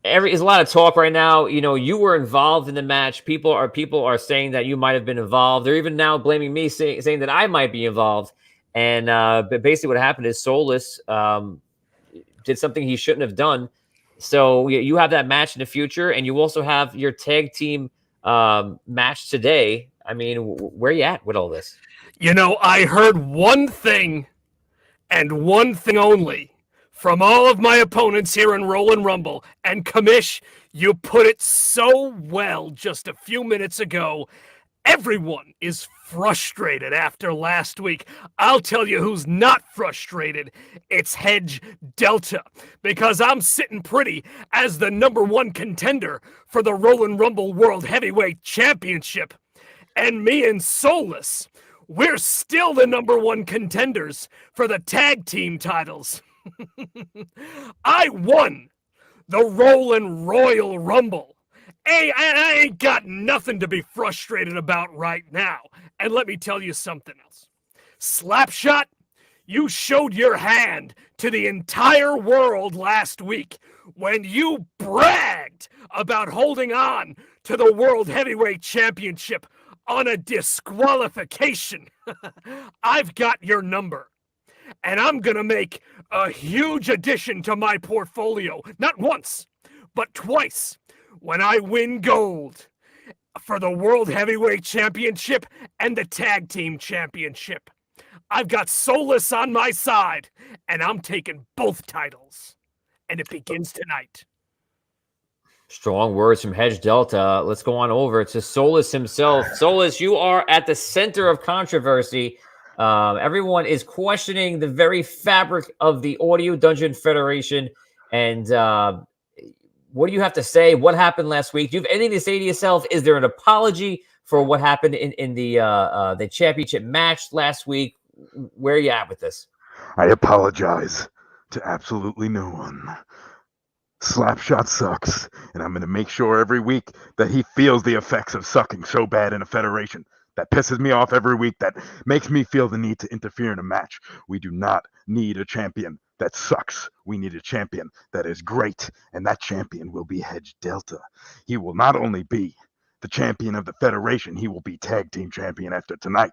there's a lot of talk right now. You know, you were involved in the match. People are saying that you might have been involved. They're even now blaming me, saying that I might be involved. And but basically what happened is Soulless did something he shouldn't have done. So you have that match in the future, and you also have your tag team match today. I mean, where you at with all this? You know, I heard one thing and one thing only from all of my opponents here in Roll and Rumble. And Commish, you put it so well just a few minutes ago. Everyone is frustrated after last week. I'll tell you who's not frustrated. It's Hedge Delta, because I'm sitting pretty as the #1 contender for the Rollin' Rumble World Heavyweight Championship. And me and Soulless, we're still the #1 contenders for the tag team titles. I won the Rollin' Royal Rumble. Hey, I ain't got nothing to be frustrated about right now. And let me tell you something else. Slapshot, you showed your hand to the entire world last week when you bragged about holding on to the World Heavyweight Championship on a disqualification. I've got your number. And I'm going to make a huge addition to my portfolio, not once, but twice, when I win gold for the World Heavyweight Championship and the Tag Team Championship. I've got Soulless on my side, and I'm taking both titles. And it begins tonight. Strong words from Hedge Delta. Let's go on over to Soulless himself. Soulless, you are at the center of controversy. Everyone is questioning the very fabric of the Audio Dungeon Federation. And what do you have to say? What happened last week? Do you have anything to say to yourself? Is there an apology for what happened in the championship match last week? Where are you at with this? I apologize to absolutely no one. Slapshot sucks, and I'm going to make sure every week that he feels the effects of sucking so bad in a federation. That pisses me off every week. That makes me feel the need to interfere in a match. We do not need a champion that sucks. We need a champion that is great, and that champion will be Hedge Delta. He will not only be the champion of the federation, he will be tag team champion after tonight.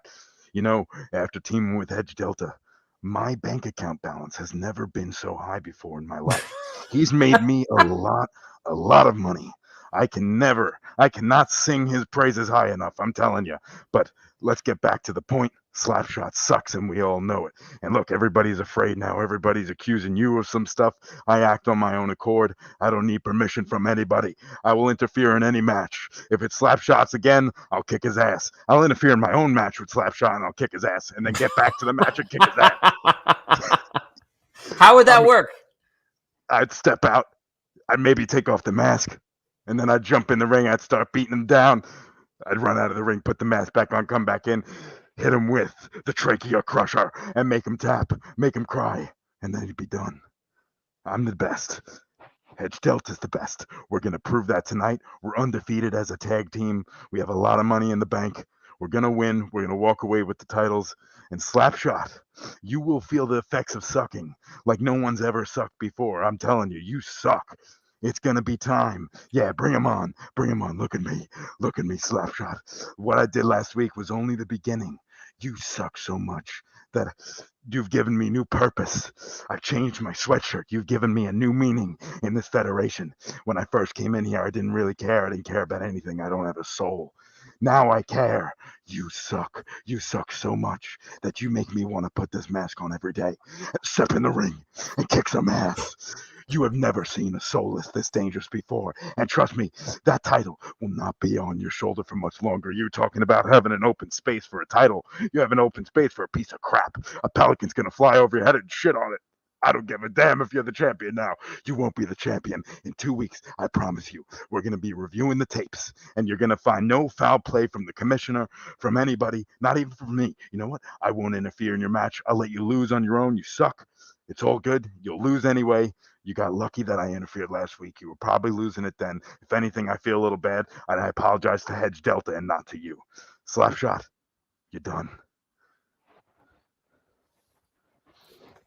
You know, after teaming with Hedge Delta, my bank account balance has never been so high before in my life. He's made me a lot of money. I cannot sing his praises high enough, I'm telling you. But let's get back to the point. Slapshot sucks, and we all know it. And look, everybody's afraid now. Everybody's accusing you of some stuff. I act on my own accord. I don't need permission from anybody. I will interfere in any match. If it's Slapshot's again, I'll kick his ass. I'll interfere in my own match with Slapshot, and I'll kick his ass, and then get back to the match and kick his ass. How would that work? I'd step out. I'd maybe take off the mask. And then I'd jump in the ring. I'd start beating him down. I'd run out of the ring, put the mask back on, come back in, hit him with the trachea crusher, and make him tap, make him cry. and then you'd be done. I'm the best. Hedge Delta's the best. We're going to prove that tonight. We're undefeated as a tag team. We have a lot of money in the bank. We're going to win. We're going to walk away with the titles. And Slapshot, you will feel the effects of sucking like no one's ever sucked before. I'm telling you, you suck. It's going to be time. Yeah, bring him on. Bring him on. Look at me. Look at me, Slapshot. What I did last week was only the beginning. You suck so much that you've given me new purpose. I've changed my sweatshirt. You've given me a new meaning in this federation. When I first came in here, I didn't really care. I didn't care about anything. I don't have a soul. Now I care. You suck. You suck so much that you make me want to put this mask on every day, step in the ring, and kick some ass. You have never seen a Soulless this dangerous before. And trust me, that title will not be on your shoulder for much longer. You're talking about having an open space for a title. You have an open space for a piece of crap. A pelican's going to fly over your head and shit on it. I don't give a damn if you're the champion now. You won't be the champion. In 2 weeks, I promise you, we're going to be reviewing the tapes, and you're going to find no foul play from the commissioner, from anybody, not even from me. You know what? I won't interfere in your match. I'll let you lose on your own. You suck. It's all good. You'll lose anyway. You got lucky that I interfered last week. You were probably losing it then. If anything, I feel a little bad, and I apologize to Hedge Delta and not to you. Slapshot, you're done.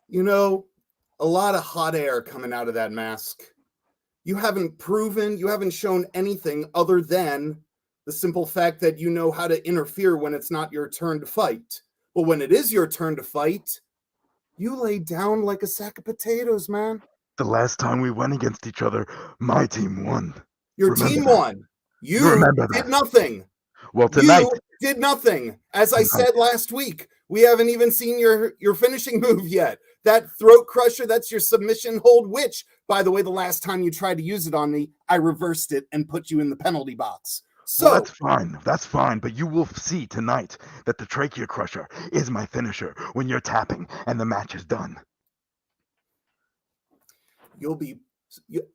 You know, a lot of hot air coming out of that mask. You haven't shown anything other than the simple fact that you know how to interfere when it's not your turn to fight. But when it is your turn to fight, you lay down like a sack of potatoes, man. The last time we went against each other, my team won. Your team won. You did nothing. Well, tonight you did nothing. As I said last week, we haven't even seen your finishing move yet. That throat crusher, that's your submission hold, which, by the way, the last time you tried to use it on me, I reversed it and put you in the penalty box. So well, that's fine. That's fine. But you will see tonight that the trachea crusher is my finisher when you're tapping and the match is done.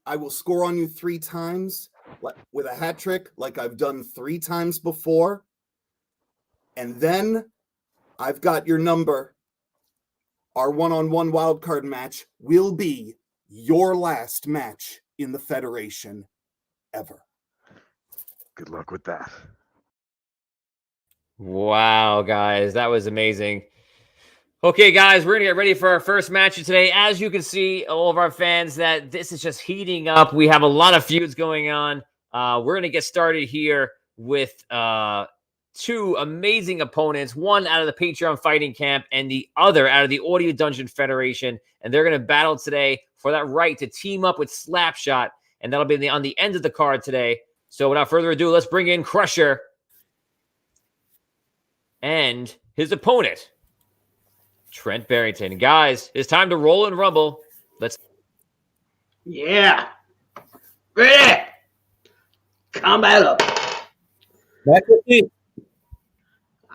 I will score on you 3 times with a hat trick like I've done 3 times before. And then I've got your number. Our one-on-one wildcard match will be your last match in the Federation ever. Good luck with that. Wow, guys, that was amazing. Okay, guys, we're going to get ready for our first match of today. As you can see, all of our fans, that this is just heating up. We have a lot of feuds going on. We're going to get started here with 2 amazing opponents, one out of the Patreon Fighting Camp and the other out of the Audio Dungeon Federation. And they're going to battle today for that right to team up with Slapshot. And that'll be on the end of the card today. So without further ado, let's bring in Crusher and his opponent, Trent Barrington. Guys, it's time to roll and rumble. Let's. Yeah. Ready. Combat up. Natural 6.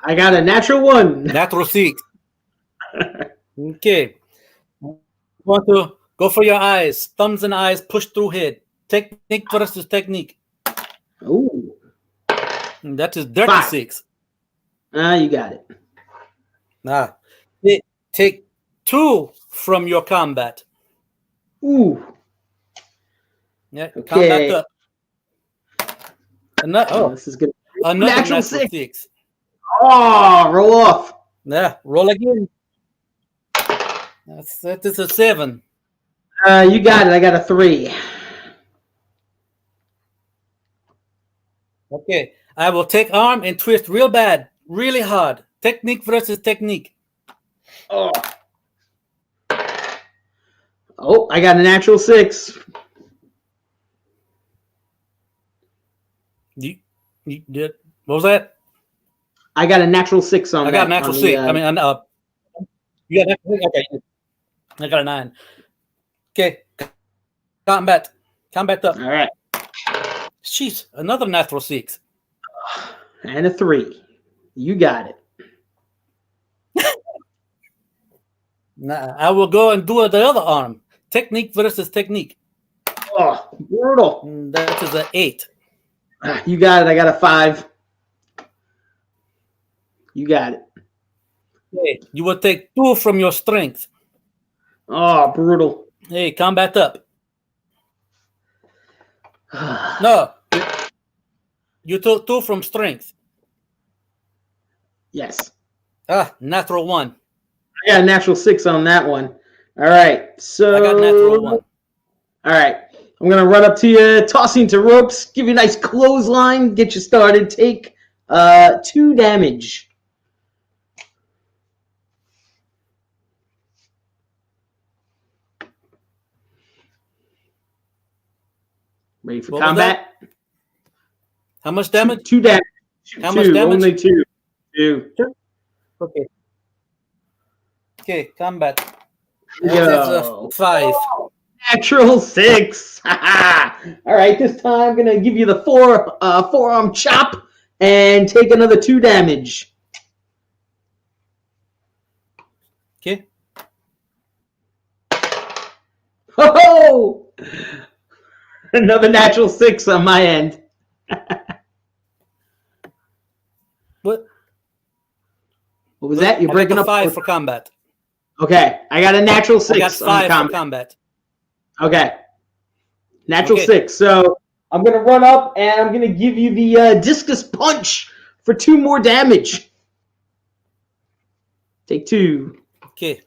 I got a natural 1. Natural 6. Okay. Want to go for your eyes. Thumbs and eyes, push through head. Technique versus technique. Ooh. That is dirty 5. 6. You got it. Take 2 from your combat. Ooh. Yeah, Okay. combat up. This is good. Another Natural natural 6. Oh, roll off. Yeah, roll again. That is a 7. You got it. I got a 3. Okay, I will take arm and twist real bad, really hard. Technique versus technique. Oh, I got a natural 6. You did. What was that? I got a natural 6 on that. I got a natural 6. You got natural 6? Okay. I got a 9. Okay. Combat up. All right. Jeez, another natural 6. And a 3. You got it. Nah, I will go and do the other arm. Technique versus technique. Oh, brutal. That is an 8. You got it. I got a 5. You got it. Okay. You will take 2 from your strength. Oh, brutal. Hey, combat up. No. You took 2 from strength. Yes. Natural 1. I got a natural 6 on that one. All right. So I got natural 1. All right. I'm gonna run up to you, toss you into ropes, give you a nice clothesline, get you started. Take 2 damage. Ready for What was combat? How much damage? 2 damage. How much damage? Only 2. 2. Okay. Okay, combat. Here we That's go. a 5. Natural 6. All right, this time I'm gonna give you the forearm chop and take another 2 damage. Okay. Oh! Another natural 6 on my end. What? What was that? You're breaking I got up. 5 for combat. Okay, I got a natural 6 I got 5 on for combat. Okay. Natural Okay. 6. So I'm going to run up and I'm going to give you the discus punch for 2 more damage. Take 2. Okay.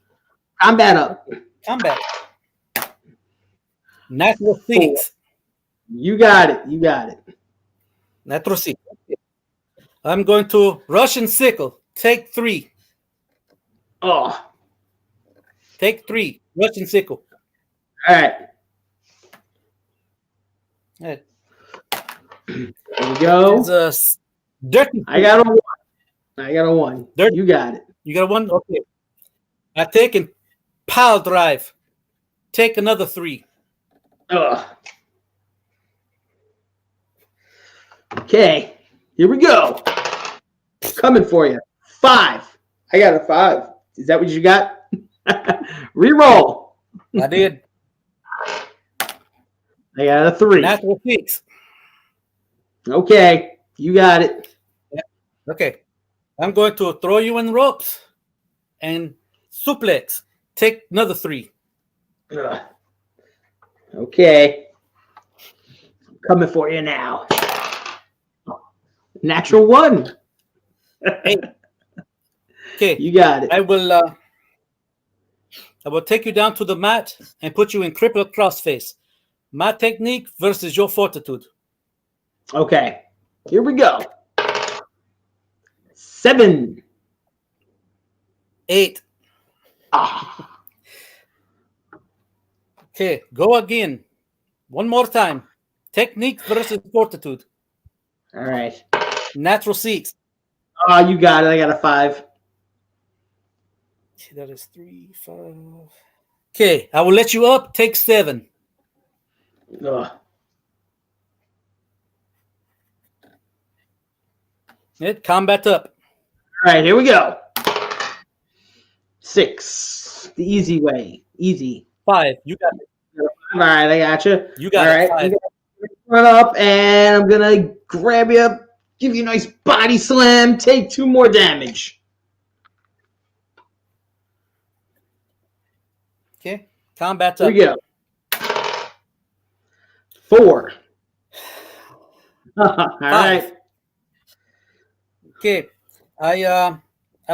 Combat up. Combat. Natural 6. You got it. You got it. Natural 6. Okay. I'm going to Russian sickle. Take 3. Oh. Take 3. Russian sickle. All right. All right. Here we go. It's dirty. I got a 1. I got a 1. Dirty. You got it. You got 1? Okay. I take and pile drive. Take another 3. Ugh. Okay. Here we go. Coming for you. 5. I got a 5. Is that what you got? Reroll. I did. I got a 3. Natural 6. Okay. You got it. Yeah. Okay. I'm going to throw you in ropes and suplex. Take another 3. Ugh. Okay. I'm coming for you now. Natural 1. Hey. Okay. You got it. I will take you down to the mat and put you in crippled crossface. My technique versus your fortitude. Okay. Here we go. 7. 8. Ah. Okay, go again. One more time. Technique versus fortitude. All right. Natural 6. Oh, you got it. I got a 5. Okay, that is 3, 5. Okay, I will let you up. Take 7. Ugh. Combat up. All right, here we go. 6. The easy way. Easy. 5. You got it. All right, I got you. You got All it. right, 5. I'm gonna run up and I'm gonna grab you up, give you a nice body slam, take 2 more damage. Okay, combat Here up. we go. 4. All right. Okay, I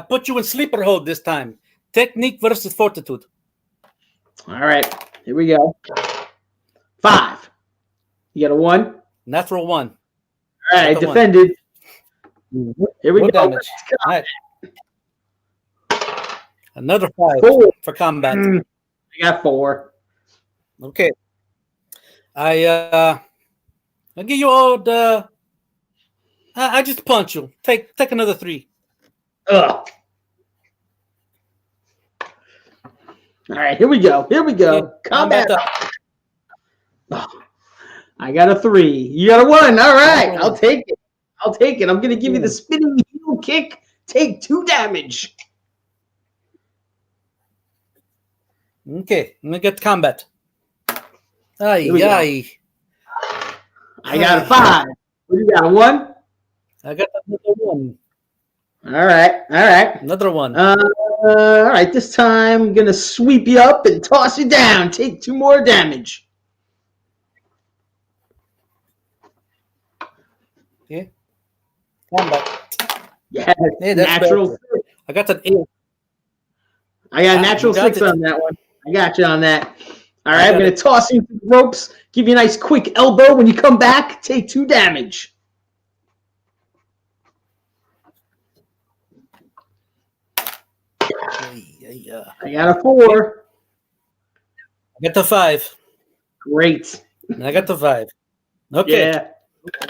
put you in sleeper hold this time. Technique versus fortitude. All right. Here we go. 5. You got a 1. Natural 1. All right, Got the 1. defended. Here we More go. damage. All right. Another 5 4. for combat. I got 4. Okay. I'll give you all the. I just punch you. Take another 3. Ugh. All right, here we go. Here we go. Okay, Combat. up. Oh, I got a 3. You got a 1. All right, I'll take it. I'll take it. I'm gonna give you the spinning heel kick. Take 2 damage. Okay, I'm gonna get combat. Ay, Here we go. ay. I got a 5. What you got? A 1? I got another 1. All right. All right. Another 1. All right, this time I'm going to sweep you up and toss you down. Take 2 more damage. Yeah. Combat. Yeah, Hey, that's natural better. 6. I got an 8. I got a natural you got 6 it. on that one. I got you on that. All right, I'm going to toss you through the ropes, give you a nice quick elbow. When you come back, take 2 damage. I got a 4. I got the 5. Great. And I got the 5. Okay.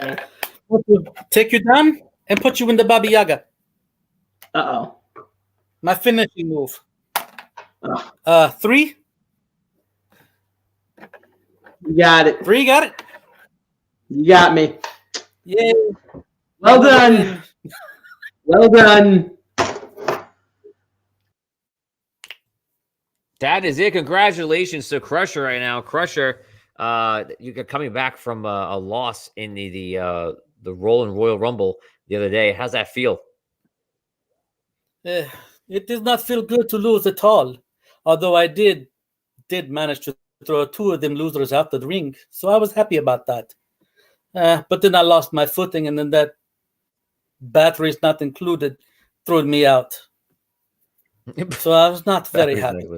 Yeah. Take you down and put you in the Baba Yaga. Uh-oh. My finishing move. Oh. 3. You got it. 3, got it? You got me. Yay. Well done. Well done. That is it. Congratulations to Crusher right now. Crusher, you got coming back from a loss in the Royal Rumble the other day. How's that feel? It does not feel good to lose at all. Although I did manage to throw 2 of them losers out the ring, so I was happy about that. But then I lost my footing, and then that batteries not included threw me out. So I was not very happy.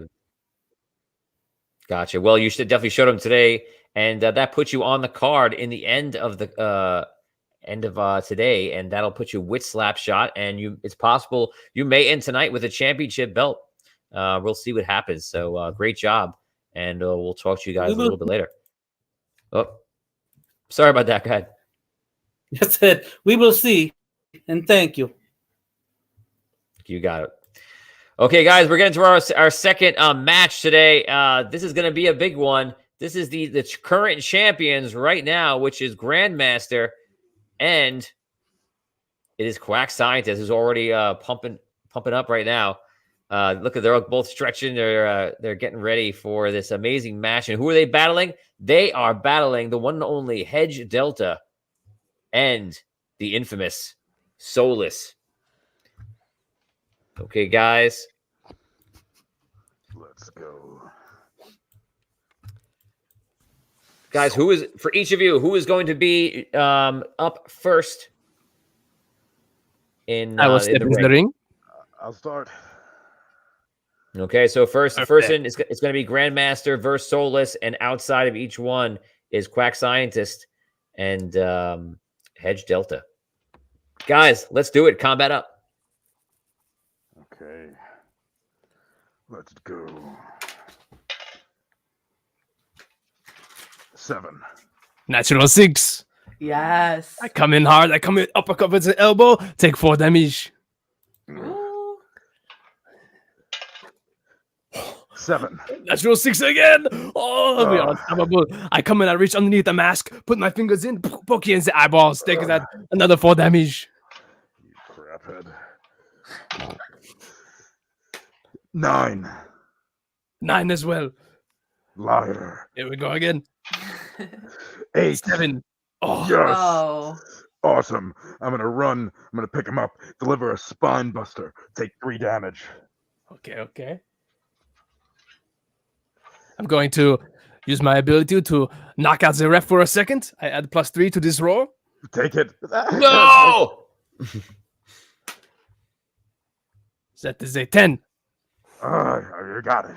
Gotcha. Well, you should definitely showed him today, and that puts you on the card in the end of today, and that'll put you with Slapshot, and it's possible you may end tonight with a championship belt. We'll see what happens. So great job, and we'll talk to you guys a little bit later. Oh, sorry about that. Go ahead. I said we will see, and thank you. You got it. Okay, guys, we're getting to our second match today. This is going to be a big one. This is the current champions right now, which is Grandmaster, and it is Quack Scientist, who's already pumping up right now. Look, they're both stretching. They're getting ready for this amazing match. And who are they battling? They are battling the one and only Hedge Delta and the infamous Soulless. Okay, guys. Let's go. Guys, for each of you, who is going to be up first in I will step into the ring. I'll start. Okay, so first person it's going to be Grandmaster versus Soulless, and outside of each one is Quack Scientist and Hedge Delta. Guys, let's do it. Combat up. Okay. Let's go. 7. Natural 6. Yes. I come in hard. I come in uppercut with the elbow. Take 4 damage. 7. Natural 6 again. Oh, we are unstoppable. I come in. I reach underneath the mask. Put my fingers in. Poke you in the eyeballs. Take that. Another 4 damage. You craphead. 9. 9 as well. Liar. Here we go again. 8. 7. Oh. Yes. Oh. Awesome. I'm going to run. I'm going to pick him up. Deliver a spine buster. Take 3 damage. Okay. I'm going to use my ability to knock out the ref for a second. I add +3 to this roll. Take it. No! That is a 10. You got it.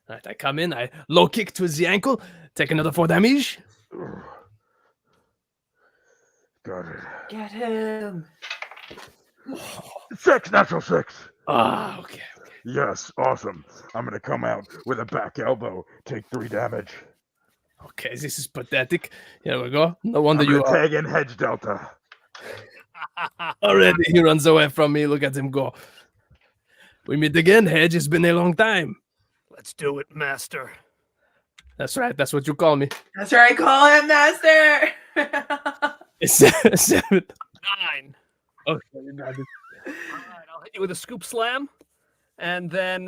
All right, I come in. I low kick to the ankle. Take another 4 damage. Got it. Get him. 6, natural 6. Okay. Yes, awesome. I'm going to come out with a back elbow. Take 3 damage. Okay, this is pathetic. Here we go. No wonder I'm you gonna tag in Hedge Delta. already. He runs away from me. Look at him go. We meet again, Hedge. It's been a long time. Let's do it, Master. That's right. That's what you call me. That's right. Call him Master. It's 7. 9. Okay, you got it. All right, I'll hit you with a scoop slam, and then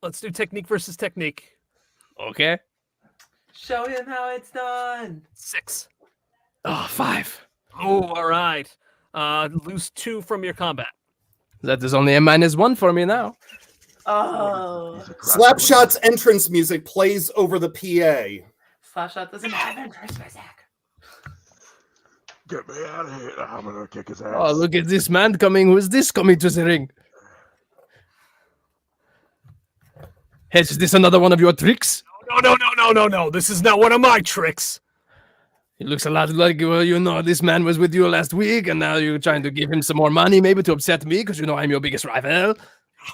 let's do technique versus technique. Okay. Show him how it's done. 6. Oh, 5. Oh, all right. Lose 2 from your combat. That is only a -1 for me now. Oh. Slapshot's entrance music plays over the PA. Slapshot doesn't have entrance music. Get me out of here. I'm gonna kick his ass. Oh, look at this man coming. Who's this coming to the ring? Hedge, is this another one of your tricks? No. This is not one of my tricks. It looks a lot like, well, you know, this man was with you last week, and now you're trying to give him some more money, maybe to upset me, because you know I'm your biggest rival.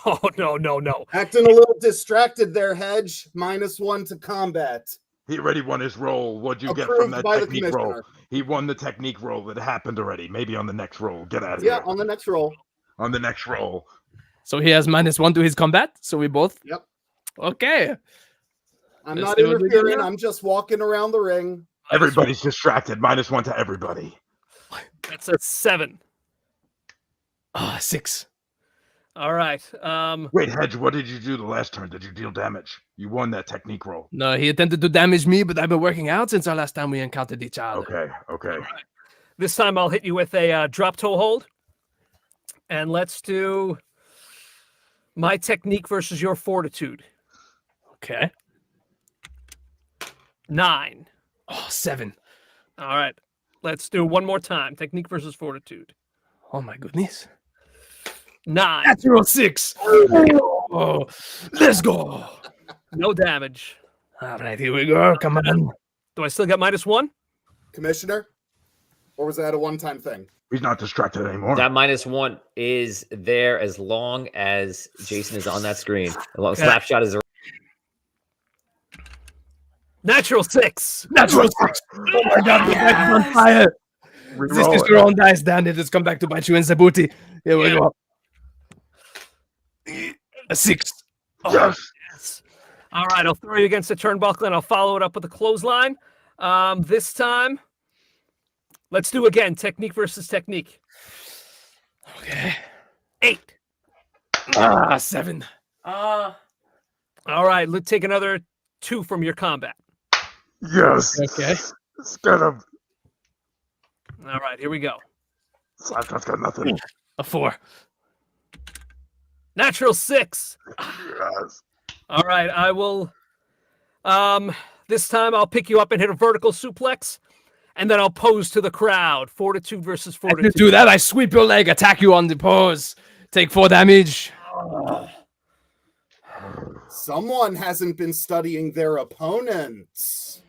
Oh, no. Acting a little distracted there, Hedge. -1 to combat. He already won his roll. What'd you get Approved from that by the technique roll? commissioner. He won the technique roll. That happened already. Maybe on the next roll. Get out of here. Yeah, on the next roll. On the next roll. So he has -1 to his combat, so we both... Yep. Okay. I'm Let's not see what we do interfering. now. I'm just walking around the ring. Everybody's distracted. -1 to everybody. That's a 7. 6. All right. Wait, Hedge, what did you do the last turn? Did you deal damage? You won that technique roll. No, he attempted to damage me, but I've been working out since our last time we encountered each other. Okay. This time I'll hit you with a drop toe hold. And let's do my technique versus your fortitude. Okay. 9. Oh, 7. All right. Let's do one more time. Technique versus fortitude. Oh, my goodness. 9. Natural 6. Oh, let's go. No damage. All right, here we go. Come on. Do I still get -1? Commissioner? Or was that a one-time thing? He's not distracted anymore. That -1 is there as long as Jason is on that screen. As long as Okay. Slapshot is Natural 6. Natural 6. Oh, my God. The dice is on fire. This is your own dice, Dan. It has come back to bite you in the booty. Here we go. A 6. Oh, Yes. All right, I'll throw you against the turnbuckle and I'll follow it up with a clothesline. This time, let's do again technique versus technique. Okay. 8. 7. All right, let's take another 2 from your combat. Yes. Okay. Scared him. All right, here we go. Slapshot's got nothing. A 4. Natural 6. Yes. All right, I will. This time I'll pick you up and hit a vertical suplex, and then I'll pose to the crowd. Fortitude versus If you fortitude. do that, I sweep your leg, attack you on the pose. Take 4 damage. Someone hasn't been studying their opponents.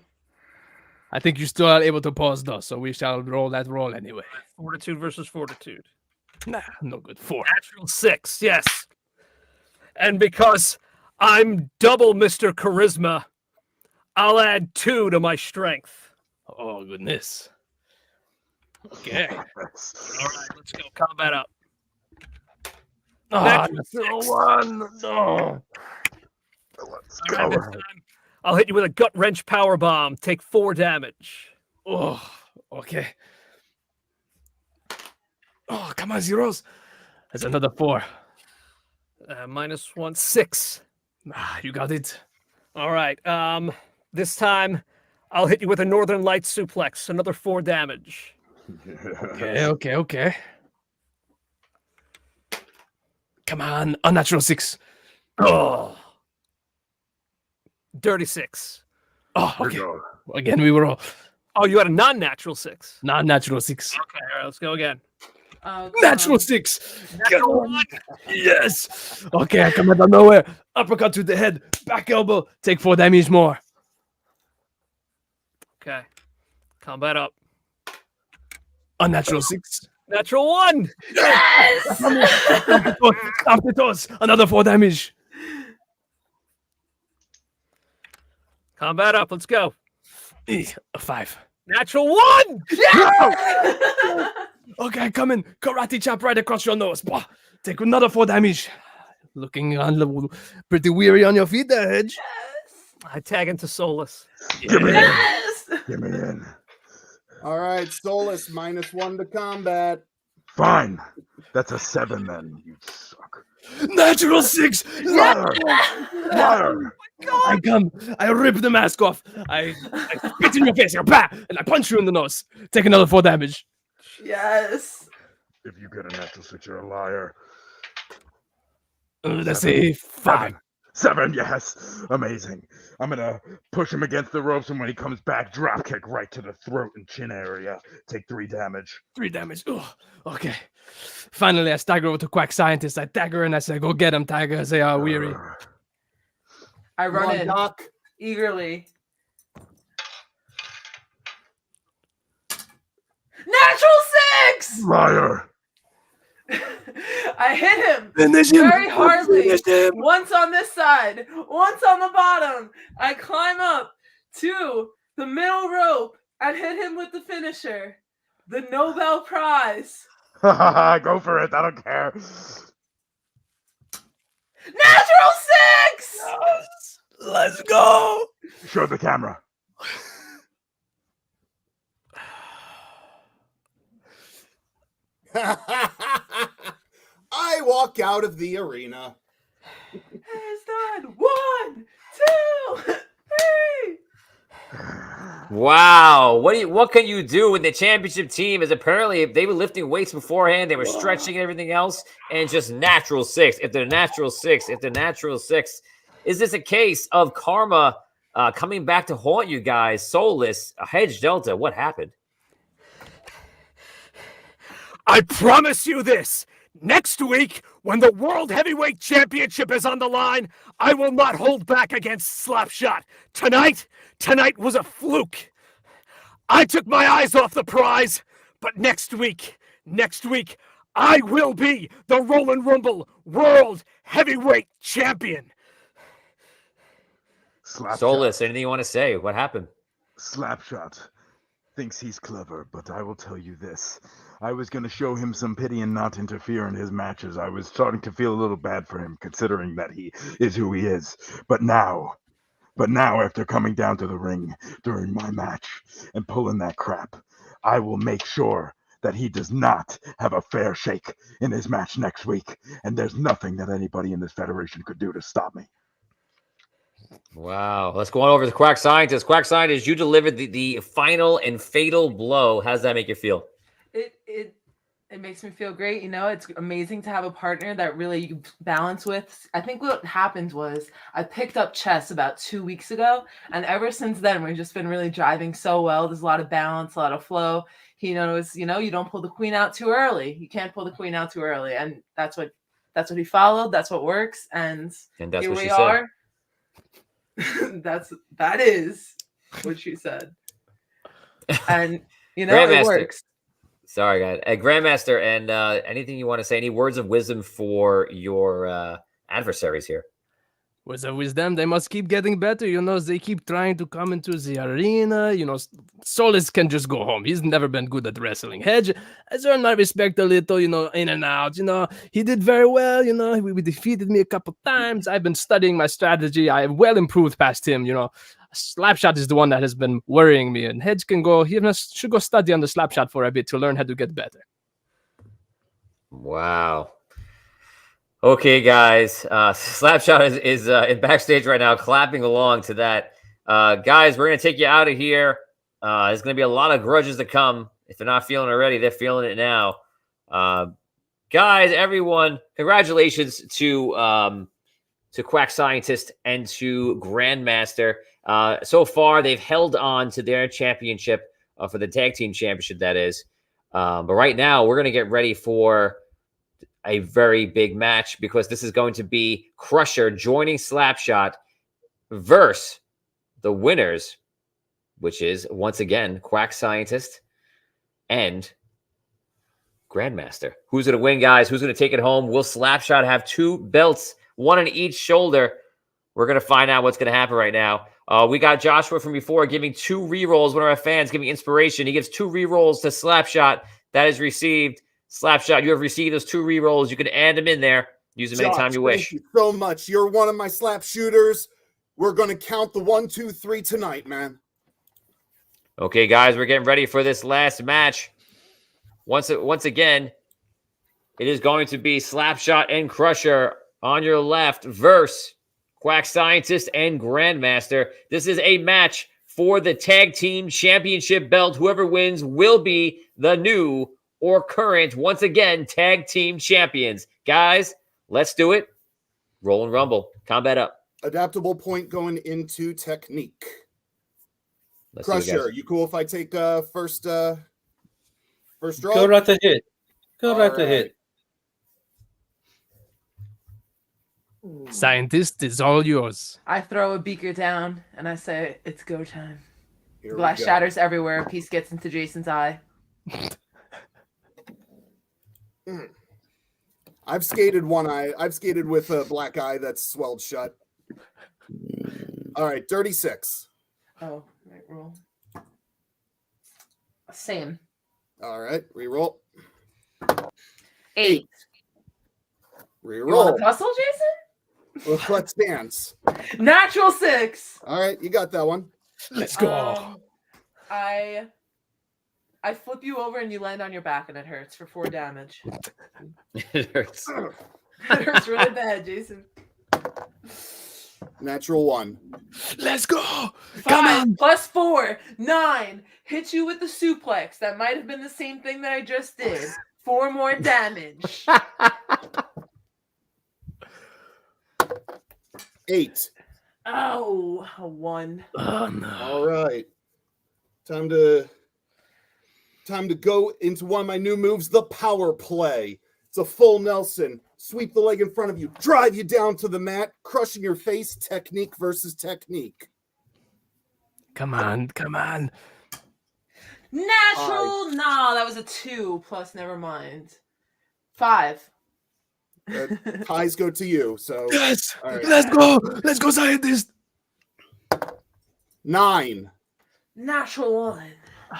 I think you still are able to pause, though, so we shall roll that roll anyway. Fortitude versus fortitude. Nah, no good. 4. Natural 6, yes. And because I'm double Mr. Charisma, I'll add 2 to my strength. Oh, goodness. Okay. All right, let's go. Combat up. Ah, Natural 6. 1. No. Let's All right, this go. time I'll hit you with a gut wrench power bomb. Take 4 damage. Oh, okay. Oh, come on, zeros. That's another 4. -1, 6. Ah, you got it. All right. This time I'll hit you with a Northern Lights suplex. Another 4 damage. Okay. Come on, unnatural 6. Oh. Dirty 6. Oh, okay. Again, we were all Oh, you had a non-natural 6. non-natural 6. Okay, all right, let's go again. Natural 6. Natural 1. Yes. Okay, I come out of nowhere. Uppercut to the head. Back elbow. Take 4 damage more. Okay. Combat up. Unnatural 6. Natural 1. Yes. Stomp the toes. Another 4 damage. Combat up. Let's go. A 5. Natural 1. Okay, come in. Karate chop right across your nose. Blah. Take another 4 damage. Looking pretty weary on your feet there, Hedge. I tag into Soulless. Give me in. Give me in. All right, Soulless -1 to combat. Fine. That's a 7 then. You suck. Natural 6. Liar. Liar. I rip the mask off. I spit in your face, bah, and I punch you in the nose. Take another 4 damage. Yes. If you get a natural 6, you're a liar. Let's say 5. 7, yes. Amazing. I'm gonna push him against the ropes, and when he comes back, drop kick right to the throat and chin area. Take 3 damage. 3 damage. Ugh. Okay. Finally, I stagger over to Quack Scientist. I dagger and I say, go get him, Tiger. They are weary. I Come run on, in Doc. eagerly. Natural 6! Liar. I hit him Finish him. very hardly. Finish him. Once on this side, once on the bottom. I climb up to the middle rope and hit him with the finisher. The Nobel Prize. Go for it. I don't care. Natural 6! Yes. Let's go. Show the camera. I walk out of the arena. It's done. 1, 2, 3. Wow. What can you do when the championship team is apparently they were lifting weights beforehand, they were stretching and everything else, and just natural 6. If they're natural 6, is this a case of karma coming back to haunt you guys? Soulless, Hedge Delta, what happened? I promise you this. Next week, when the World Heavyweight Championship is on the line, I will not hold back against Slapshot. Tonight was a fluke. I took my eyes off the prize, but next week, I will be the Rollin' Rumble World Heavyweight Champion. Soulless, anything you want to say? What happened? Slapshot thinks he's clever, but I will tell you this. I was going to show him some pity and not interfere in his matches. I was starting to feel a little bad for him, considering that he is who he is. But now, after coming down to the ring during my match and pulling that crap, I will make sure that he does not have a fair shake in his match next week. And there's nothing that anybody in this federation could do to stop me. Wow. Let's go on over to Quack Scientist. Quack Scientist, you delivered the final and fatal blow. How does that make you feel? It makes me feel great. You know, it's amazing to have a partner that really you balance with. I think what happened was I picked up chess about 2 weeks ago, and ever since then we've just been really driving so well. There's a lot of balance, a lot of flow. He knows, you don't pull the queen out too early. You can't pull the queen out too early, and that's what he followed. That's what works, and that's here what we she are. That is what she said, and it works. Sorry, guys. Grandmaster, and anything you want to say? Any words of wisdom for your adversaries here? Words of wisdom, they must keep getting better. They keep trying to come into the arena. Soulless can just go home. He's never been good at wrestling. Hedge has earned my respect a little, in and out. He did very well. He defeated me a couple times. I've been studying my strategy. I have well improved past him. Slapshot is the one that has been worrying me, and Hedge can go. He should go study on the Slapshot for a bit to learn how to get better. Wow. Okay, guys. Slapshot is in backstage right now, clapping along to that. Guys, we're gonna take you out of here. There's gonna be a lot of grudges to come. If they're not feeling it already, they're feeling it now. Guys, everyone, congratulations to Quack Scientist and to Grandmaster. So far, they've held on to their championship for the tag team championship, that is. But right now, we're going to get ready for a very big match because this is going to be Crusher joining Slapshot versus the winners, which is, once again, Quack Scientist and Grandmaster. Who's going to win, guys? Who's going to take it home? Will Slapshot have 2 belts, one on each shoulder? We're going to find out what's going to happen right now. We got Joshua from before giving 2 rerolls. One of our fans giving inspiration. He gives 2 rerolls to Slapshot. That is received. Slapshot, you have received those 2 rerolls. You can add them in there. Use them anytime you wish. Thank you so much. You're one of my slap shooters. We're going to count the 1, 2, 3 tonight, man. Okay, guys, we're getting ready for this last match. Once again, it is going to be Slapshot and Crusher on your left versus Quack Scientist and Grandmaster. This is a match for the Tag Team Championship belt. Whoever wins will be the new or current, once again, tag team champions. Guys, let's do it. Roll and rumble. Combat up. Adaptable point going into technique. Let's see what Crusher, guys- you cool if I take first draw? Go right ahead. Go right ahead. Scientist, it's all yours. I throw a beaker down and I say, "It's go time." Here we Glass go. shatters everywhere. A piece gets into Jason's eye. I've skated one eye. I've skated with a black eye that's swelled shut. All right, dirty 6. Oh, right, roll. Same. All right, reroll. 8. You Reroll. want to tussle, Jason? Let's dance. Natural 6. All right, you got that one. Let's go. I flip you over and you land on your back and it hurts for 4 damage. It hurts. It hurts really bad, Jason. Natural 1. Let's go. 5 plus 4, 9. Hit you with the suplex. That might have been the same thing that I just did. 4 more damage. 8. Oh, a 1. Oh no. All right. Time to go into one of my new moves, the power play. It's a full Nelson. Sweep the leg in front of you, drive you down to the mat, crushing your face. Technique versus technique. Come on, come on. Natural? No, that was a 2 plus, never mind. 5. Ties go to you. So Yes. all right. Let's go, scientist. 9. Natural 1.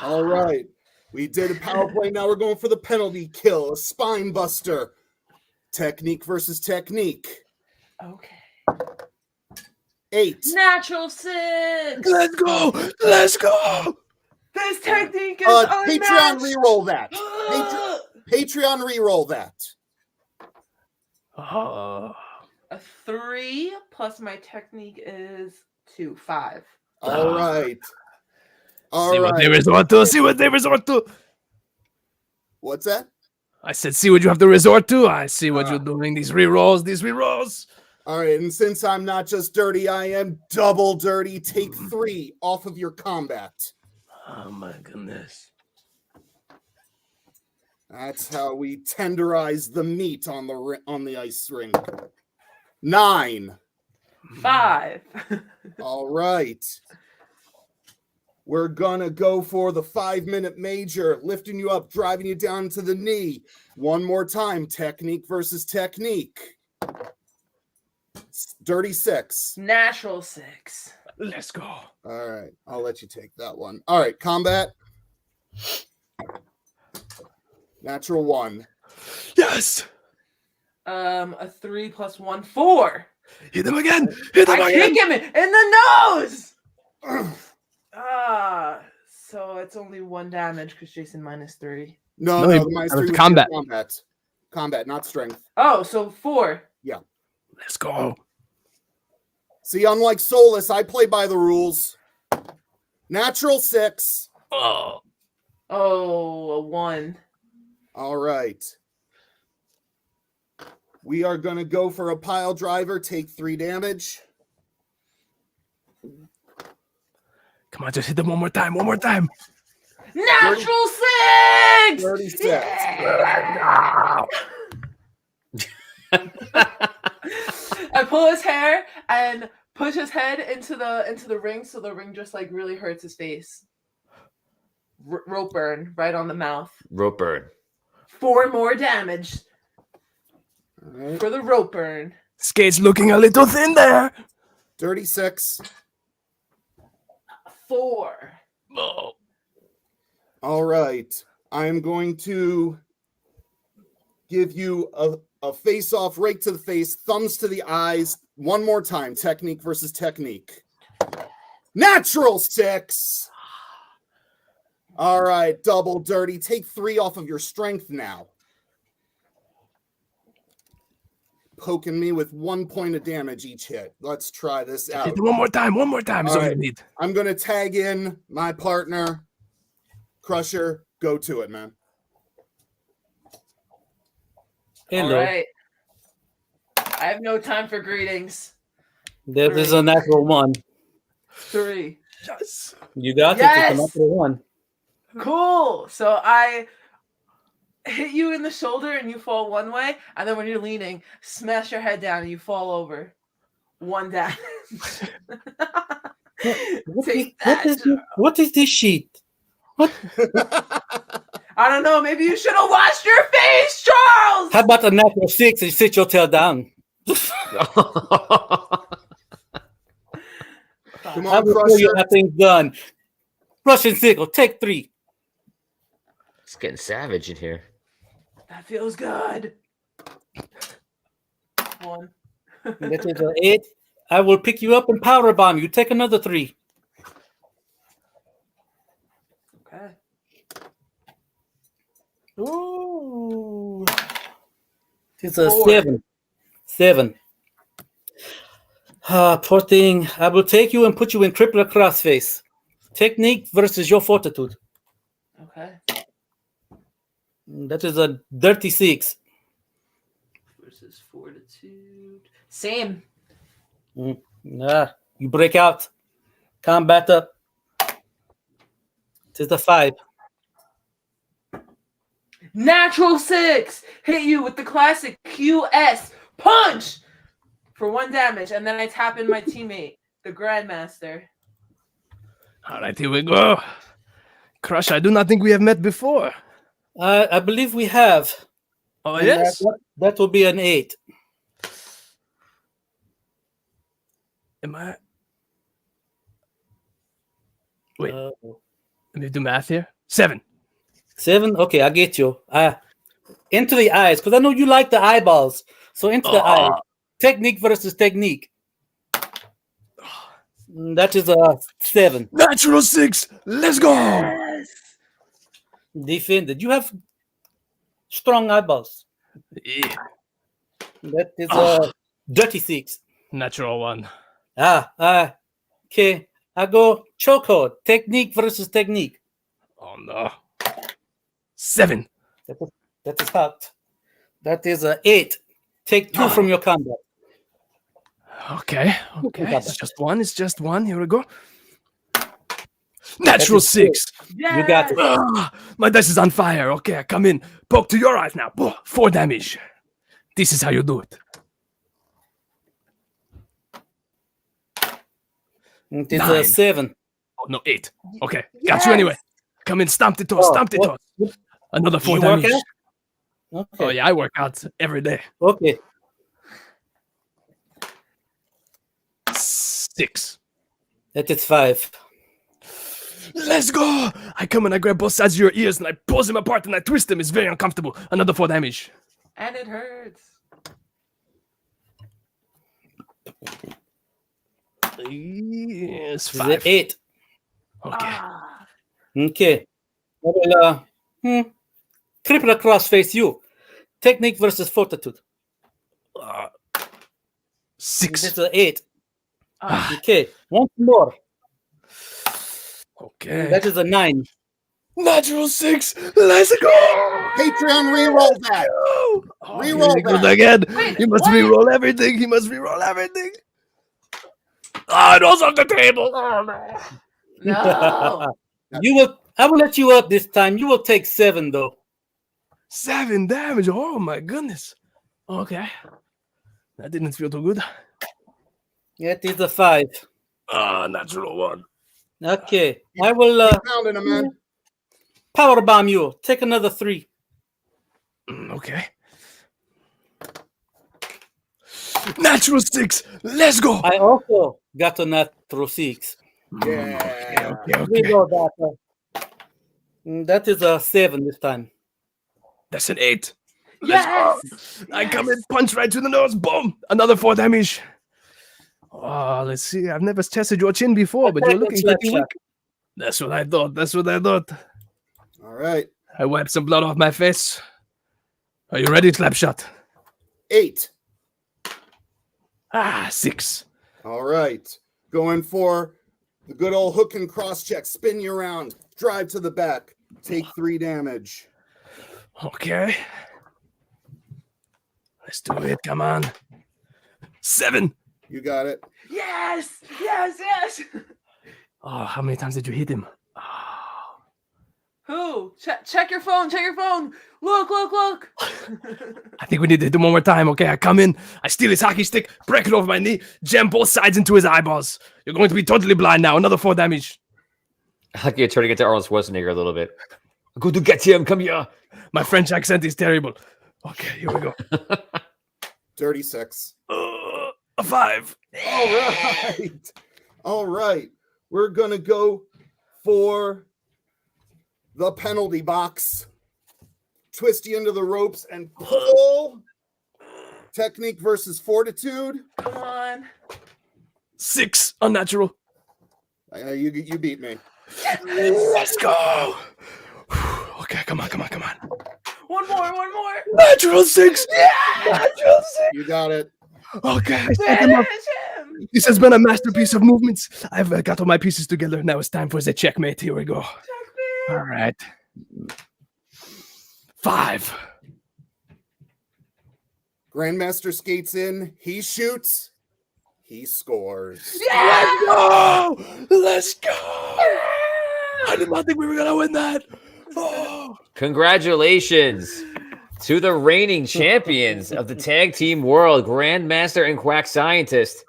All right. We did a power play. Now we're going for the penalty kill, a spine buster. Technique versus technique. Okay. 8. Natural 6. Let's go. Let's go. This technique is Patreon unmatched. reroll that. Patreon reroll that. Oh. A 3 plus my technique is 2. 5. All right. All See right. what they resort to. See what they resort to. What's that? I said, see what you have to resort to. I see what you're doing. These rerolls. These rerolls. All right. And since I'm not just dirty, I am double dirty. Take 3 off of your combat. Oh my goodness. That's how we tenderize the meat on the ice rink. 9. 5. All right. We're gonna go for the 5-minute major, lifting you up, driving you down to the knee. One more time, technique versus technique. Dirty 6. Natural 6. Let's go. All right, I'll let you take that one. All right, combat. Natural 1. Yes. A 3 plus 1, 4. Hit him again. Hit him I again. kick him in the nose. So it's only 1 damage because Jason minus 3. No, No, the minus 3 was combat. combat. Combat, not strength. Oh, so 4. Yeah. Let's go. See, unlike Soulless, I play by the rules. Natural 6. Oh. Oh, a 1. All right. We are going to go for a pile driver. Take 3 damage. Come on, just hit them one more time. One more time. Natural 6. 36. Yeah! I pull his hair and push his head into the ring, so the ring just like really hurts his face. Rope burn right on the mouth. Rope burn. 4 more damage All right. for the rope burn. Skate's looking a little thin there. 36. 4. Oh. All right. I'm going to give you a face-off right to the face, thumbs to the eyes. One more time. Technique versus technique. Natural 6. All right. Double dirty. Take 3 off of your strength now. Poking me with 1 point of damage each hit. Let's try this out. Hit them one more time. One more time. Is all you right. need. I'm going to tag in my partner, Crusher. Go to it, man. Hello. All right. I have no time for greetings. There is a natural one. 3. Yes. You got it. Yes! It's a natural one. Cool. So I hit you in the shoulder and you fall one way, and then when you're leaning, smash your head down and you fall over. 1 damage. What is this sheet? What? I don't know. Maybe you should have washed your face, Charles. How about a natural 6 and sit your tail down? Come I on, will show you Crusher. how things done. Russian sickle, take 3. It's getting savage in here. That feels good. 1. That is an 8. I will pick you up and power bomb you. Take another 3. Okay. Ooh. It's a 4. 7. 7. Poor thing. I will take you and put you in crippler crossface. Technique versus your fortitude. Okay. That is a dirty 6. Versus fortitude. Same. You break out. Combat up. It is a 5. Natural 6. Hit you with the classic QS punch for 1 damage, and then I tap in my teammate, the Grandmaster. All right, here we go. Crush, I do not think we have met before. I believe we have. Oh, And yes? that will be an 8. Am I? Wait, let me do math here. 7. 7? Okay, I get you. Into the eyes, because I know you like the eyeballs. So into the eyes. Technique versus technique. That is a 7. Natural 6. Let's go. Yes. Defended. You have strong eyeballs. Yeah. That is a dirty 6. Natural 1. Okay. I go chokehold. Technique versus technique. Oh, no. 7. That is hot. That is a 8. Take 2 from your combat. Okay. It's just one. Here we go. Natural 6. Yes. You got it. My dice is on fire. Okay, I come in. Poke to your eyes now. 4 damage. This is how you do it. It is 9. a 7. Oh, no, 8. Okay, got you anyway. Come in, stomp the toes, stomp the toes. Another 4 You work damage. out? Okay. Oh, yeah, I work out every day. Okay. 6. That is 5. Let's go! I come and I grab both sides of your ears and I pulls them apart and I twist them. It's very uncomfortable. Another 4 damage. And it hurts. Yes, Is 5. it 8? Okay. Okay. I will triple crossface you. Technique versus fortitude. 6. It's an 8. Okay. Once more. Okay. That is a 9. Natural 6. Let's go! Patreon reroll that. Reroll that. Again. Wait, He must what? reroll everything. He must reroll everything. Oh, it was on the table. Oh, no. No. I will let you up this time. You will take 7 though. 7 damage. Oh, my goodness. Okay. That didn't feel too good. It is a 5. Natural 1. Okay. I will Pounding him, man. power bomb you. Take another 3. Okay. Natural 6. Let's go. I also got a natural 6. Yeah. We go that. That is a 7 this time. That's an 8. Yes. I come in, punch right to the nose. Boom. Another 4 damage. Oh, let's see. I've never tested your chin before, but you're looking pretty weak. That's what I thought. All right. I wiped some blood off my face. Are you ready, Slapshot? 8. 6. All right. Going for the good old hook and cross check. Spin you around. Drive to the back. Take 3 damage. Okay. Let's do it. Come on. 7. You got it. Yes, yes, yes. Oh, how many times did you hit him? Who? Check your phone. Check your phone. Look. I think we need to hit him one more time. Okay, I come in, I steal his hockey stick, break it over my knee, jam both sides into his eyeballs. You're going to be totally blind now. Another 4 damage. I like you're trying to get to Arnold Schwarzenegger a little bit. Go to get him. Come here. My French accent is terrible. Okay, here we go. Dirty 6. A 5. All right. We're going to go for the penalty box. Twist you into the ropes and pull. Technique versus fortitude. Come on. 6. Unnatural. You beat me. Let's go. Okay, come on. One more. Natural 6. Yeah! Natural 6. You got it. Okay, I set him up. This has been a masterpiece of movements. I've got all my pieces together. Now it's time for the checkmate. Here we go. All right. 5. Grandmaster skates in. He shoots. He scores. Yeah! Let's go. I did not think we were going to win that. Oh. Congratulations to the reigning champions of the tag team world, Grandmaster and Quack Scientist.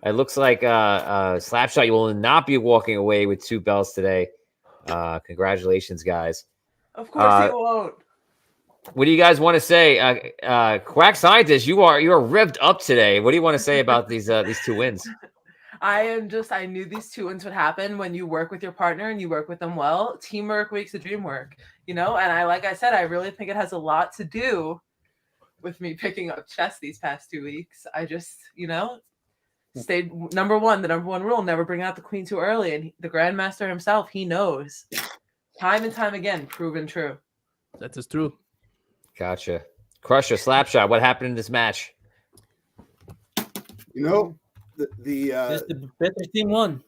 It looks like Slapshot, you will not be walking away with 2 belts today. Congratulations, guys. Of course you won't. What do you guys want to say? Quack Scientist, you are revved up today. What do you want to say about these 2 wins? I knew these 2 wins would happen when you work with your partner and you work with them well. Teamwork makes the dream work, and like I said, I really think it has a lot to do with me picking up chess these past 2 weeks. I just, stayed number 1. The number 1 rule: never bring out the queen too early. And the Grandmaster himself, he knows, time and time again, proven true. That is true. Gotcha. Crusher, Slapshot, what happened in this match? The better team won.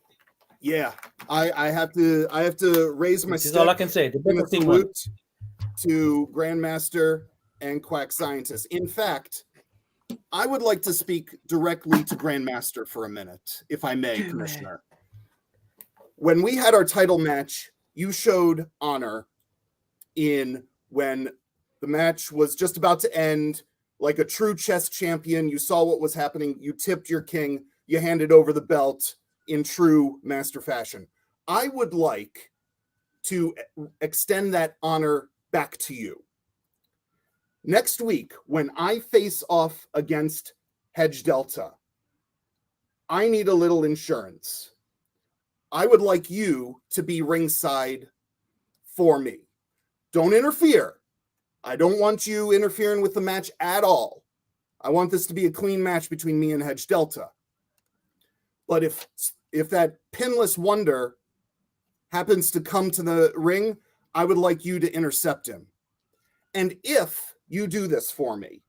Yeah, I have to raise my This is all I can say. The better team won. salute to Grandmaster and Quack Scientist. In fact, I would like to speak directly to Grandmaster for a minute, if I may, Commissioner. When we had our title match, you showed honor in when the match was just about to end. Like a true chess champion, you saw what was happening. You tipped your king. You handed over the belt in true master fashion. I would like to extend that honor back to you. Next week, when I face off against Hedge Delta, I need a little insurance. I would like you to be ringside for me. Don't interfere. I don't want you interfering with the match at all. I want this to be a clean match between me and Hedge Delta. But if that pinless wonder happens to come to the ring, I would like you to intercept him. And if you do this for me,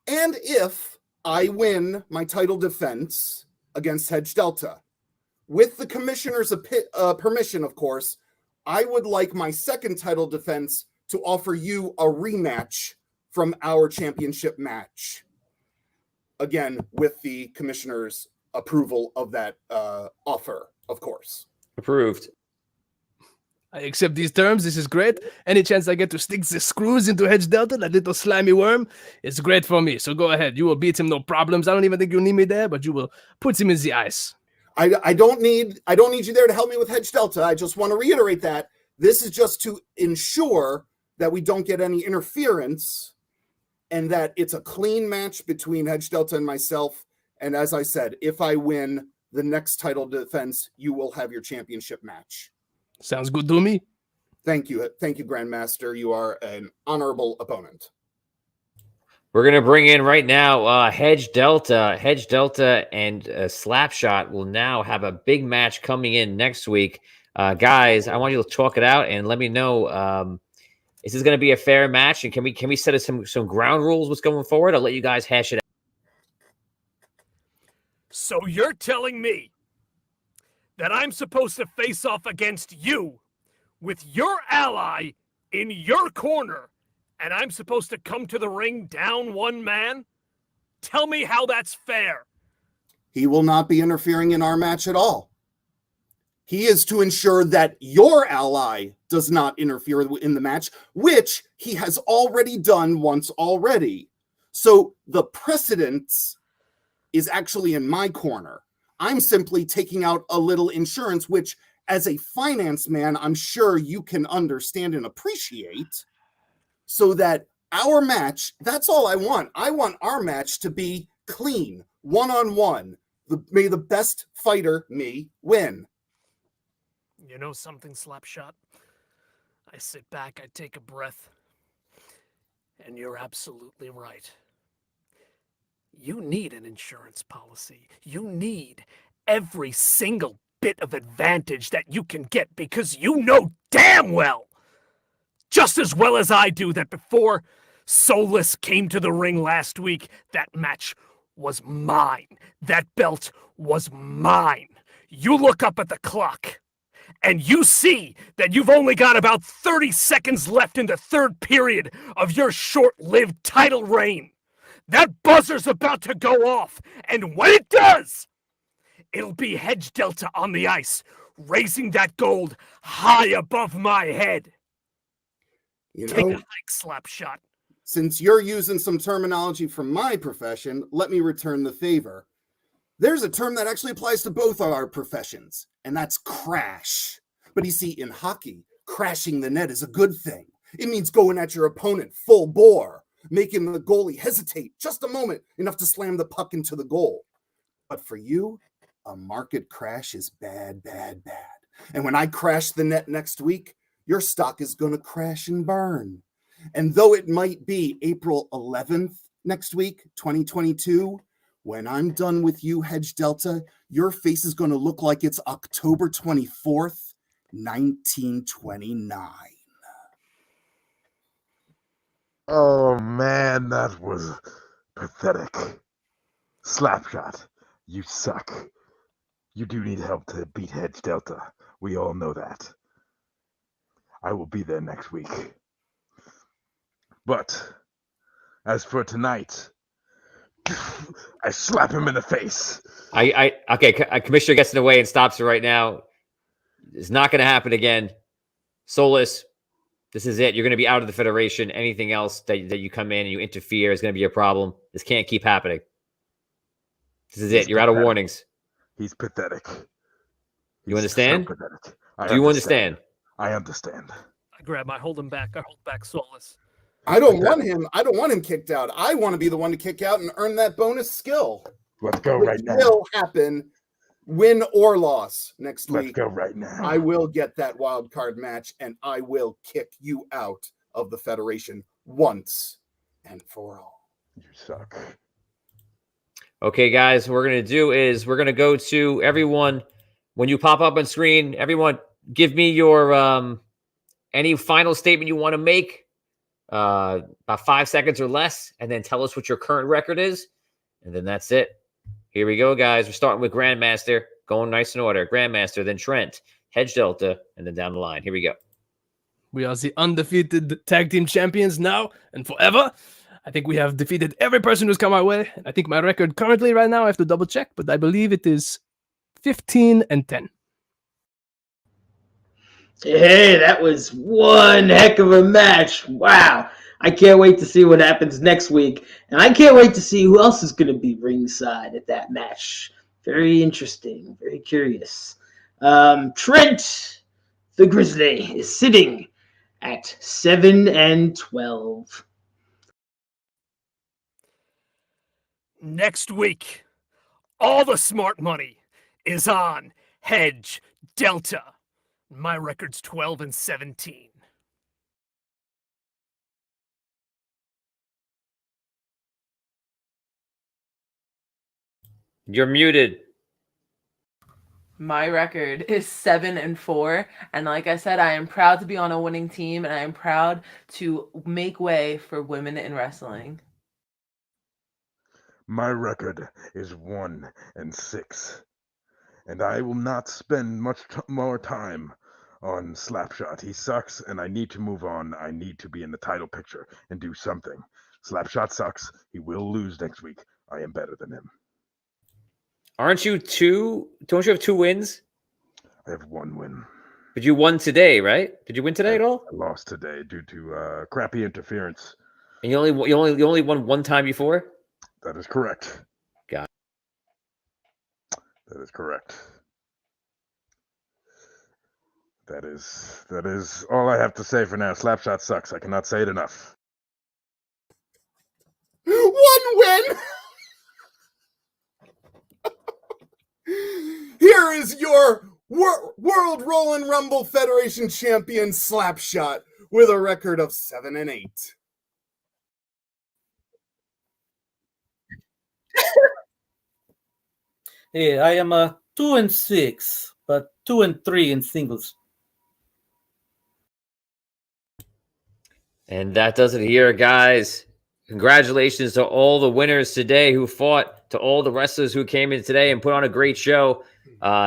and if I win my title defense against Hedge Delta, with the commissioner's permission, of course, I would like my second title defense to offer you a rematch from our championship match. Again, with the commissioner's approval of that offer, of course. Approved. I accept these terms. This is great. Any chance I get to stick the screws into Hedge Delta, that little slimy worm, it's great for me. So go ahead. You will beat him, no problems. I don't even think you'll need me there, but you will put him in the ice. I don't need you there to help me with Hedge Delta. I just want to reiterate that this is just to ensure that we don't get any interference and that it's a clean match between Hedge Delta and myself. And as I said, if I win the next title defense, you will have your championship match. Sounds good to me. Thank you. Thank you, Grandmaster. You are an honorable opponent. We're going to bring in right now Hedge Delta. Hedge Delta and Slapshot will now have a big match coming in next week. Guys, I want you to talk it out and let me know, is this going to be a fair match? And can we set us some ground rules what's going forward? I'll let you guys hash it out. So you're telling me that I'm supposed to face off against you with your ally in your corner, and I'm supposed to come to the ring down one man? Tell me how that's fair. He will not be interfering in our match at all. He is to ensure that your ally does not interfere in the match, which he has already done once already. So the precedence is actually in my corner. I'm simply taking out a little insurance, which as a finance man, I'm sure you can understand and appreciate, so that our match, that's all I want. I want our match to be clean, one-on-one. May the best fighter, me, win. You know something, Slapshot? I sit back, I take a breath, and you're absolutely right. You need an insurance policy. You need every single bit of advantage that you can get, because you know damn well, just as well as I do, that before Soulless came to the ring last week, that match was mine. That belt was mine. You look up at the clock, and you see that you've only got about 30 seconds left in the third period of your short-lived title reign. That buzzer's about to go off, and when it does, it'll be Hedge Delta on the ice, raising that gold high above my head. Take a hike, Slapshot. Since you're using some terminology from my profession, let me return the favor. There's a term that actually applies to both of our professions, and that's crash. But you see, in hockey, crashing the net is a good thing. It means going at your opponent full bore, making the goalie hesitate just a moment, enough to slam the puck into the goal. But for you, a market crash is bad, bad, bad. And when I crash the net next week, your stock is going to crash and burn. And though it might be April 11th next week, 2022, when I'm done with you, Hedge Delta, your face is going to look like it's October 24th, 1929. Oh man, that was pathetic. Slapshot, you suck. You do need help to beat Hedge Delta. We all know that. I will be there next week. But as for tonight, I slap him in the face. Okay, Commissioner gets in the way and stops it right now. It's not going to happen again. Soulless, this is it. You're going to be out of the Federation. Anything else that you come in and you interfere is going to be a problem. This can't keep happening. This is it. You're out of warnings. He's pathetic. You understand? So pathetic. Do you understand? I understand. I hold him back. I hold back Soulless. I don't want him kicked out. I want to be the one to kick out and earn that bonus skill. Let's go right now. It will happen, win or loss next week. Let's go right now. I will get that wild card match, and I will kick you out of the Federation once and for all. You suck. Okay, guys, what we're going to do is we're going to go to everyone. When you pop up on screen, everyone give me your any final statement you want to make, about 5 seconds or less, and then tell us what your current record is, and then that's it. Here we go, guys. We're starting with Grandmaster, going nice in order. Grandmaster, then Trent, Hedge Delta, and then down the line. Here we go. We are the undefeated tag team champions now and forever. I think we have defeated every person who's come our way. I think my record currently right now, I have to double check, but I believe it is 15-10. Hey, that was one heck of a match. Wow. I can't wait to see what happens next week. And I can't wait to see who else is going to be ringside at that match. Very interesting. Very curious. Trent the Grizzly is sitting at 7-12. Next week, all the smart money is on Hedge Delta. My record's 12-17. You're muted. My record is 7-4, and like I said, I am proud to be on a winning team, and I am proud to make way for women in wrestling. My record is 1-6, and I will not spend much more time on Slapshot. He sucks, and I need to move on. I need to be in the title picture and do something. Slapshot sucks. He will lose next week. I am better than him. Aren't you two? Don't you have 2 wins? I have 1 win. But you won today, right? Did you win today at all? I lost today due to crappy interference. And you only won 1 time before? That is correct. Got it. That is correct. That is all I have to say for now. Slapshot sucks. I cannot say it enough. 1 win. Here is your World Rollin' Rumble Federation champion Slapshot with a record of 7-8. Yeah, I am 2-6, but 2-3 in singles. And that does it here, guys. Congratulations to all the winners today who fought, to all the wrestlers who came in today and put on a great show.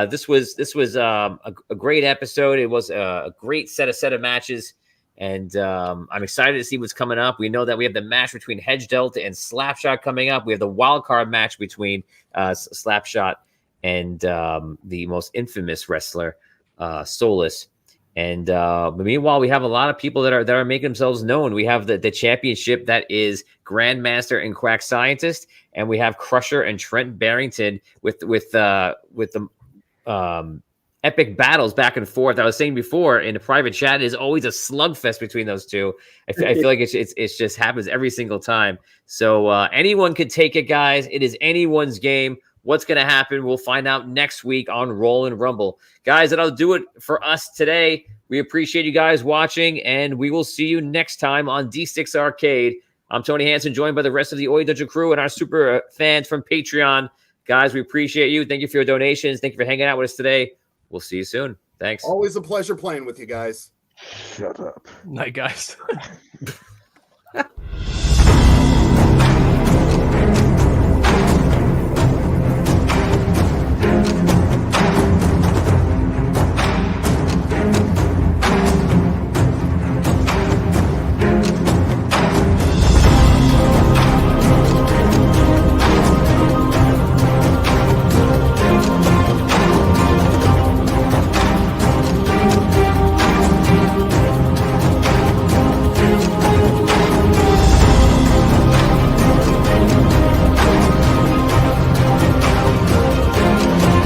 This was a great episode. It was a great set of matches, and I'm excited to see what's coming up. We know that we have the match between Hedge Delta and Slapshot coming up. We have the wild card match between Slapshot and the most infamous wrestler, Soulless. And meanwhile, we have a lot of people that are making themselves known. We have the championship that is Grandmaster and Quack Scientist, and we have Crusher and Trent Barrington with the epic battles back and forth. I was saying before in the private chat, it is always a slugfest between those two. I feel like it's just happens every single time. So anyone could take it, guys. It is anyone's game. What's going to happen? We'll find out next week on Rollin' Rumble. Guys, that'll do it for us today. We appreciate you guys watching, and we will see you next time on D6 Arcade. I'm Tony Hansen, joined by the rest of the Audio Dungeon crew and our super fans from Patreon. Guys, we appreciate you. Thank you for your donations. Thank you for hanging out with us today. We'll see you soon. Thanks. Always a pleasure playing with you guys. Shut up. Night, guys.